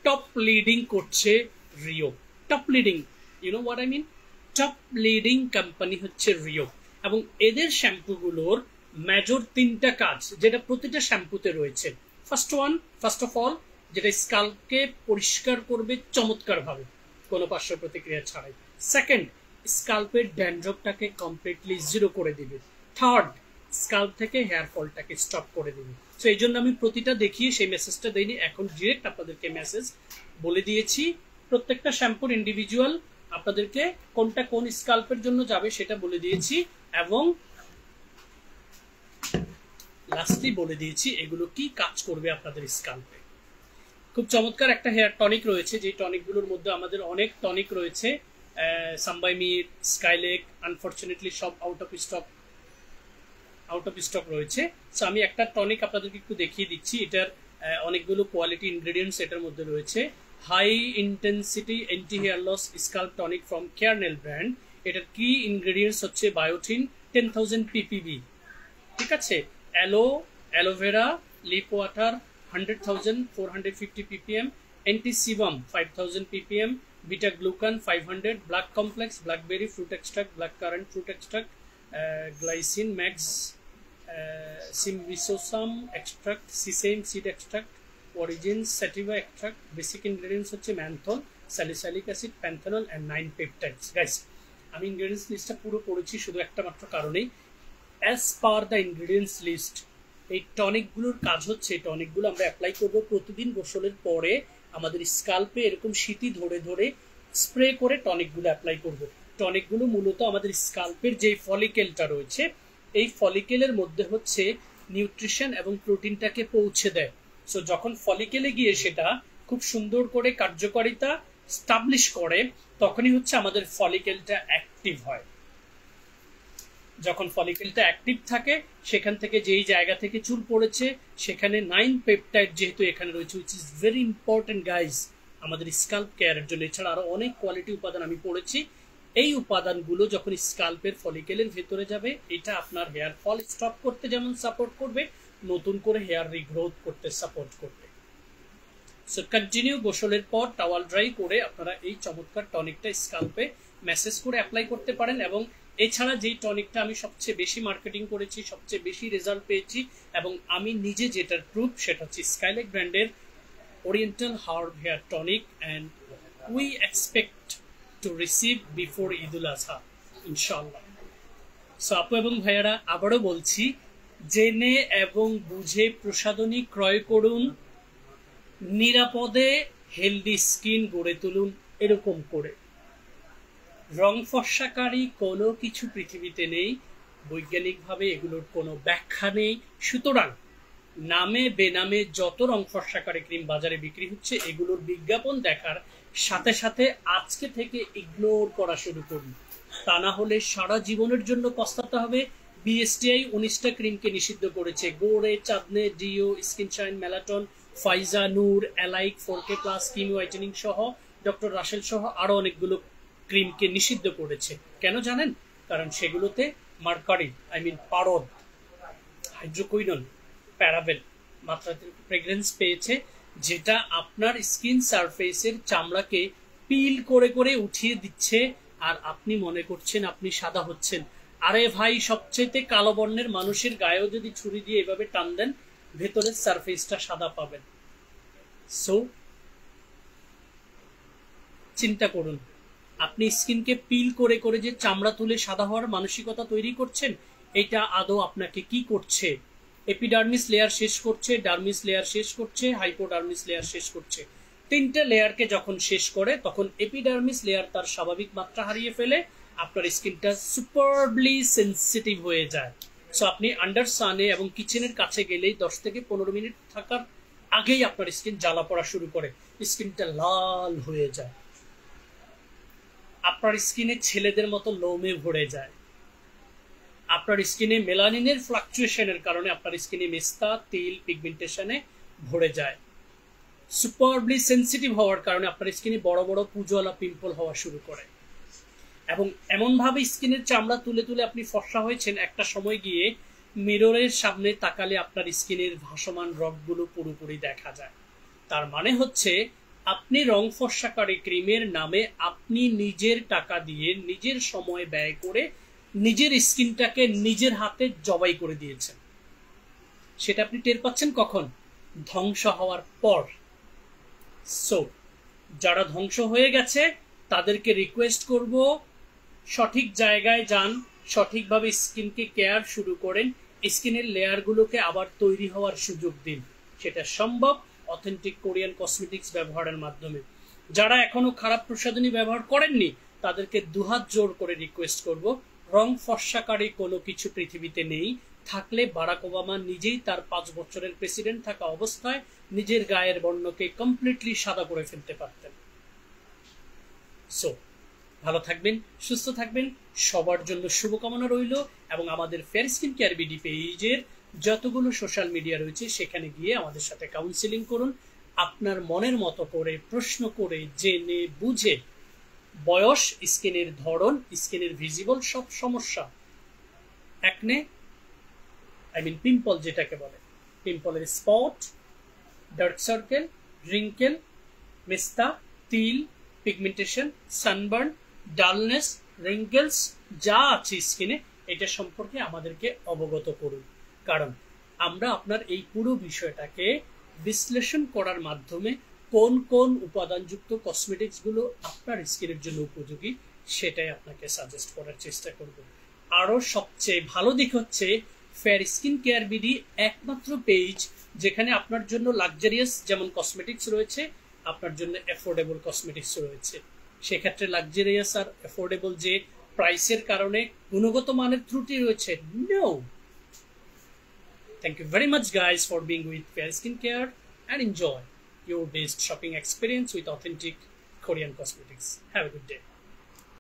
টপ লিডিং করছে Ryo. Top leading, you know what I mean, top leading company হচ্ছে রিও। এবং এদের শ্যাম্পুগুলোর মেজর 3টা কাজ, যেটা প্রতিটা শ্যাম্পুতে রয়েছে। ফার্স্ট অফ অল, যেটা স্কাল্পকে পরিষ্কার করবে চমৎকার ভাবে, কোনো পার্শ্ব প্রতিক্রিয়া ছাড়াই। সেকেন্ড, স্কাল্পের ড্যান্ড্রফটাকে কমপ্লিটলি জিরো করে দিবে। থার্ড, স্কাল্প থেকে হেয়ার ফলটাকে স্টপ করে দিবে। সো এই জন্য আমি প্রতিটা দেখিয়ে সেই মেসেজটা দেইনি, এখন ডিরেক্ট আপনাদেরকে মেসেজ বলে দিয়েছি। প্রত্যেকটা শ্যাম্পুর ইন্ডিভিজুয়াল আপনাদেরকে কোনটা কোন স্কাল্পের জন্য যাবে সেটা বলে দিয়েছি, এবং লাস্টলি বলে দিয়েছি এগুলো কি কাজ করবে আপনাদের স্কাল্পে। খুব চমৎকার একটা হেয়ার টনিক রয়েছে, যে টনিকগুলোর মধ্যে আমাদের অনেক টনিক রয়েছে। সাম্বাইমির, স্কাইলেক, আনফরচুনেটলি সব আউট অফ স্টক রয়েছে। সো আমি একটা টনিক আপনাদেরকে একটু দেখিয়ে দিচ্ছি। এটার অনেকগুলো কোয়ালিটি ইনগ্রেডিয়েন্টস এটার মধ্যে রয়েছে। High intensity anti hair loss scalp tonic from Carenel brand. এটার কি ইনগ্রেডিয়েন্টস হচ্ছে বায়োটিন 10,000 ppb, ঠিক আছে, aloe vera leaf water 100,000 450 ppm, antisebum 5000 ppm, beta glucan 500, black complex, blackberry fruit extract, black currant fruit extract, glycine max, symbisosum extract, sesame seed extract, oryza sativa extract. Basic ingredients হচ্ছে menthol, salicylic acid, panthenol and 9 peptides. Guys, আমি ইনগ্রেডিয়েন্টস লিস্টটা পুরো পড়েছি শুধু একটা মাত্র কারণেই, as per the ingredients list এই টনিকগুলোর কাজ হচ্ছে, টনিকগুলো আমরা অ্যাপ্লাই করব প্রতিদিন গোসলের পরে আমাদের স্কাল্পে এরকম শীতি ধরে ধরে স্প্রে করে টনিকগুলো অ্যাপ্লাই করব। টনিকগুলো মূলত আমাদের স্কাল্পের যে ফলিকেলটা রয়েছে এই ফলিকেলের মধ্যে হচ্ছে নিউট্রিশন এবং প্রোটিনটাকে পৌঁছে দেয়। সো যখন ফলিকেলে গিয়ে সেটা খুব সুন্দর করে কার্যকারিতা স্টাবলিশ করে তখনই হচ্ছে আমাদের ফলিকেলটা অ্যাক্টিভ হয়। যখন ফলিকেলটা অ্যাক্টিভ থাকে সেখান থেকে যেই জায়গা থেকে চুল পড়েছে সেখানে 9 পেপটাইড যেহেতু এখানে রয়েছে, which is very important guys আমাদের স্কাল্প কেয়ারের জন্য। এছাড়া আরো অনেক কোয়ালিটি উপাদান আমি পড়েছি। এই উপাদানগুলো যখন স্কাল্পের ফলিকেলের ভেতরে যাবে এটা আপনার হেয়ার ফল স্টপ করতে যেমন সাপোর্ট করবে, নতুন করে হেয়ার রিগ্রোথ করতে সাপোর্ট করবে। সো কন্টিনিউ গোসলের পর টাওয়াল ড্রাই করে আপনারা এই চমৎকার টনিকটা স্কাল্পে ম্যাসেজ করে অ্যাপ্লাই করতে পারেন। এবং এছাড়া যেই টনিকটা আমি সবচেয়ে বেশি মার্কেটিং করেছি, সবচেয়ে বেশি রেজাল্ট পেয়েছি এবং আমি নিজে যেটার প্রুফ সেটা হচ্ছে স্কাইলেক ব্র্যান্ডের oriental herb hair tonic, and we expect to receive before Eid ul Azha ইনশাআল্লাহ। সো আপু এবং ভাইয়ারা আবারও বলছি, জেনে এবং বুঝে প্রসাধনী ক্রয় করুন, নিরাপদে হেলদি স্কিন গড়ে তুলুন এরকম করে। রং ফর্সাকারী কোনো কিছু পৃথিবীতে নেই, বৈজ্ঞানিকভাবে এগুলোর কোনো ব্যাখ্যা নেই। সুতরাং নামে বেনামে যত রং ফর্সাকারী ক্রিম বাজারে বিক্রি হচ্ছে এগুলোর বিজ্ঞাপন দেখার সাথে সাথে আজকে থেকে ইগনোর করা শুরু করুন, তা না হলে সারা জীবনের জন্য পস্তাতে হবে। বিএসটিআই 19টা ক্রিমকে নিষিদ্ধ করেছে, গোড়ে, চাঁদনে, ডিও, স্কিন শাইন, মেলাটন, ফাইজা, নূর, অ্যালাইক, 4K প্লাস, কিমি হোয়াইটেনিং সহ, ডক্টর রাসেল সহ আরো অনেকগুলো ক্রিমকে নিষিদ্ধ করেছে। কেন জানেন? কারণ সেগুলোতে মার্কারি পারদ, হাইড্রোকুইনন, প্যারাবেন মাত্রাতিরিক্ত ফ্রেগ্রেন্স পেয়েছে, যেটা আপনার স্কিন সারফেসের চামড়াকে পিল করে করে উঠিয়ে দিচ্ছে আর আপনি মনে করছেন আপনি সাদা হচ্ছেন। আরে ভাই, সবচেয়ে কালো বর্ণের মানুষের গায়েও যদি ছুরি দিয়ে এভাবে টান দেন ভেতরের সারফেসটা সাদা পাবেন। সো চিন্তা করুন, আপনি স্কিনকে পিল করে করে যে চামড়া তুলে সাদা হওয়ার মানসিকতা তৈরি করছেন, এটা আদৌ আপনাকে কি করছে? এপিডার্মিস লেয়ার শেষ করছে, ডার্মিস লেয়ার শেষ করছে, হাইপোডার্মিস লেয়ার শেষ করছে। 3টে লেয়ারকে যখন শেষ করে তখন এপিডার্মিস লেয়ার তার স্বাভাবিক মাত্রা হারিয়ে ফেলে, আপনার স্কিনটা সুপারবলি সেন্সিটিভ হয়ে যায়। সো আপনি আন্ডার সানে এবং কিচেনের কাছে গেলেই 10 থেকে 15 মিনিট থাকার আগেই আপনার স্কিন জ্বালা পড়া শুরু করে, স্কিনটা লাল হয়ে যায়, আপনার স্কিনে ছেলেদের মতো লোমে ভরে যায়, আপনার স্কিনে মেলানিনের ফ্লাকচুয়েশনের কারণে আপনার স্কিনে মেস্তা, তিল, পিগমেন্টেশনে ভরে যায়। সুপারবলি সেন্সিটিভ হওয়ার কারণে আপনার স্কিনে বড় বড় পুজোয়ালা পিম্পল হওয়া শুরু করে এবং এমনভাবে স্কিনের চামড়া তুলে তুলে আপনি ফর্সা হয়েছেন, একটা সময় গিয়ে মিররের সামনে তাকালে আপনার স্কিনের ভাসমান রগগুলো পুরোপুরি দেখা যায়। তার মানে হচ্ছে আপনি রং ফর্সাকারী ক্রিমের নামে আপনি নিজের টাকা দিয়ে নিজের সময় ব্যয় করে নিজের স্কিনটাকে নিজের হাতে জবাই করে দিয়েছেন। সেটা আপনি টের পাচ্ছেন কখন? ধ্বংস হওয়ার পর। সো যারা ধ্বংস হয়ে গেছে তাদেরকে রিকোয়েস্ট করব, সঠিক জায়গায় যান, সঠিকভাবে স্কিনকে কেয়ার শুরু করেন, স্কিনের লেয়ারগুলোকে আবার তৈরি হওয়ার সুযোগ দিন। সেটা সম্ভব অথেন্টিক কোরিয়ান কসমেটিক্স ব্যবহারের মাধ্যমে। যারা এখনো খারাপ প্রসাধনী ব্যবহার করেননি তাদেরকে দুহাত জোর করে রিকোয়েস্ট করব, রং ফর্সাকারী কোনো কিছু পৃথিবীতে নেই। থাকলে বারাক ওবামা নিজেই তার 5 বছরের প্রেসিডেন্ট থাকা অবস্থায় নিজের গায়ের বর্ণকে কমপ্লিটলি সাদা করে ফেলতে পারতেন। সো ভালো থাকবেন, সুস্থ থাকবেন, সবার জন্য শুভকামনা রইল। এবং আমাদের ফেয়ার স্কিন কেয়ার বিডি পেজের যতগুলো সোশ্যাল মিডিয়া রয়েছে সেখানে গিয়ে আমাদের সাথে কাউন্সিলিং করুন, আপনার মনের মতো করে প্রশ্ন করে জেনে বুঝে বয়স, স্কিনের ধরন, স্কিনের ভিজিবল সব সমস্যা, একনে পিম্পল যেটাকে বলে, পিম্পলের স্পট, ডার্ক সার্কেল, রিঙ্কেল, মেস্তা, তিল, পিগমেন্টেশন, সানবার্ন, ডালনেস, রিঙ্কেলস যা আছে স্কিনে, এটা সম্পর্কে আমাদেরকে অবগত করুন। কারণ আমরা আপনার এই পুরো বিষয়টাকে বিশ্লেষণ করার মাধ্যমে কোন কোন উপাদানযুক্ত কসমেটিক্স গুলো আপনার স্কিনের জন্য উপযোগী সেটাই আপনাকে সাজেস্ট করার চেষ্টা করব। আরো সবচেয়ে ভালো দিক হচ্ছে ফেয়ার স্কিন কেয়ার বিডি একমাত্র পেজ যেখানে আপনার জন্য লাক্সারিয়াস যেমন কসমেটিক্স রয়েছে, আপনার জন্য অ্যাফোর্ডেবল কসমেটিক্স রয়েছে। সেক্ষেত্রে লাক্সারিয়াস আর অ্যাফোর্ডেবল যে প্রাইসের কারণে গুণগত মানের ত্রুটি রয়েছে, no. Thank you very much guys for being with Fair Skincare and enjoy your best shopping experience with authentic Korean cosmetics. Have a good day.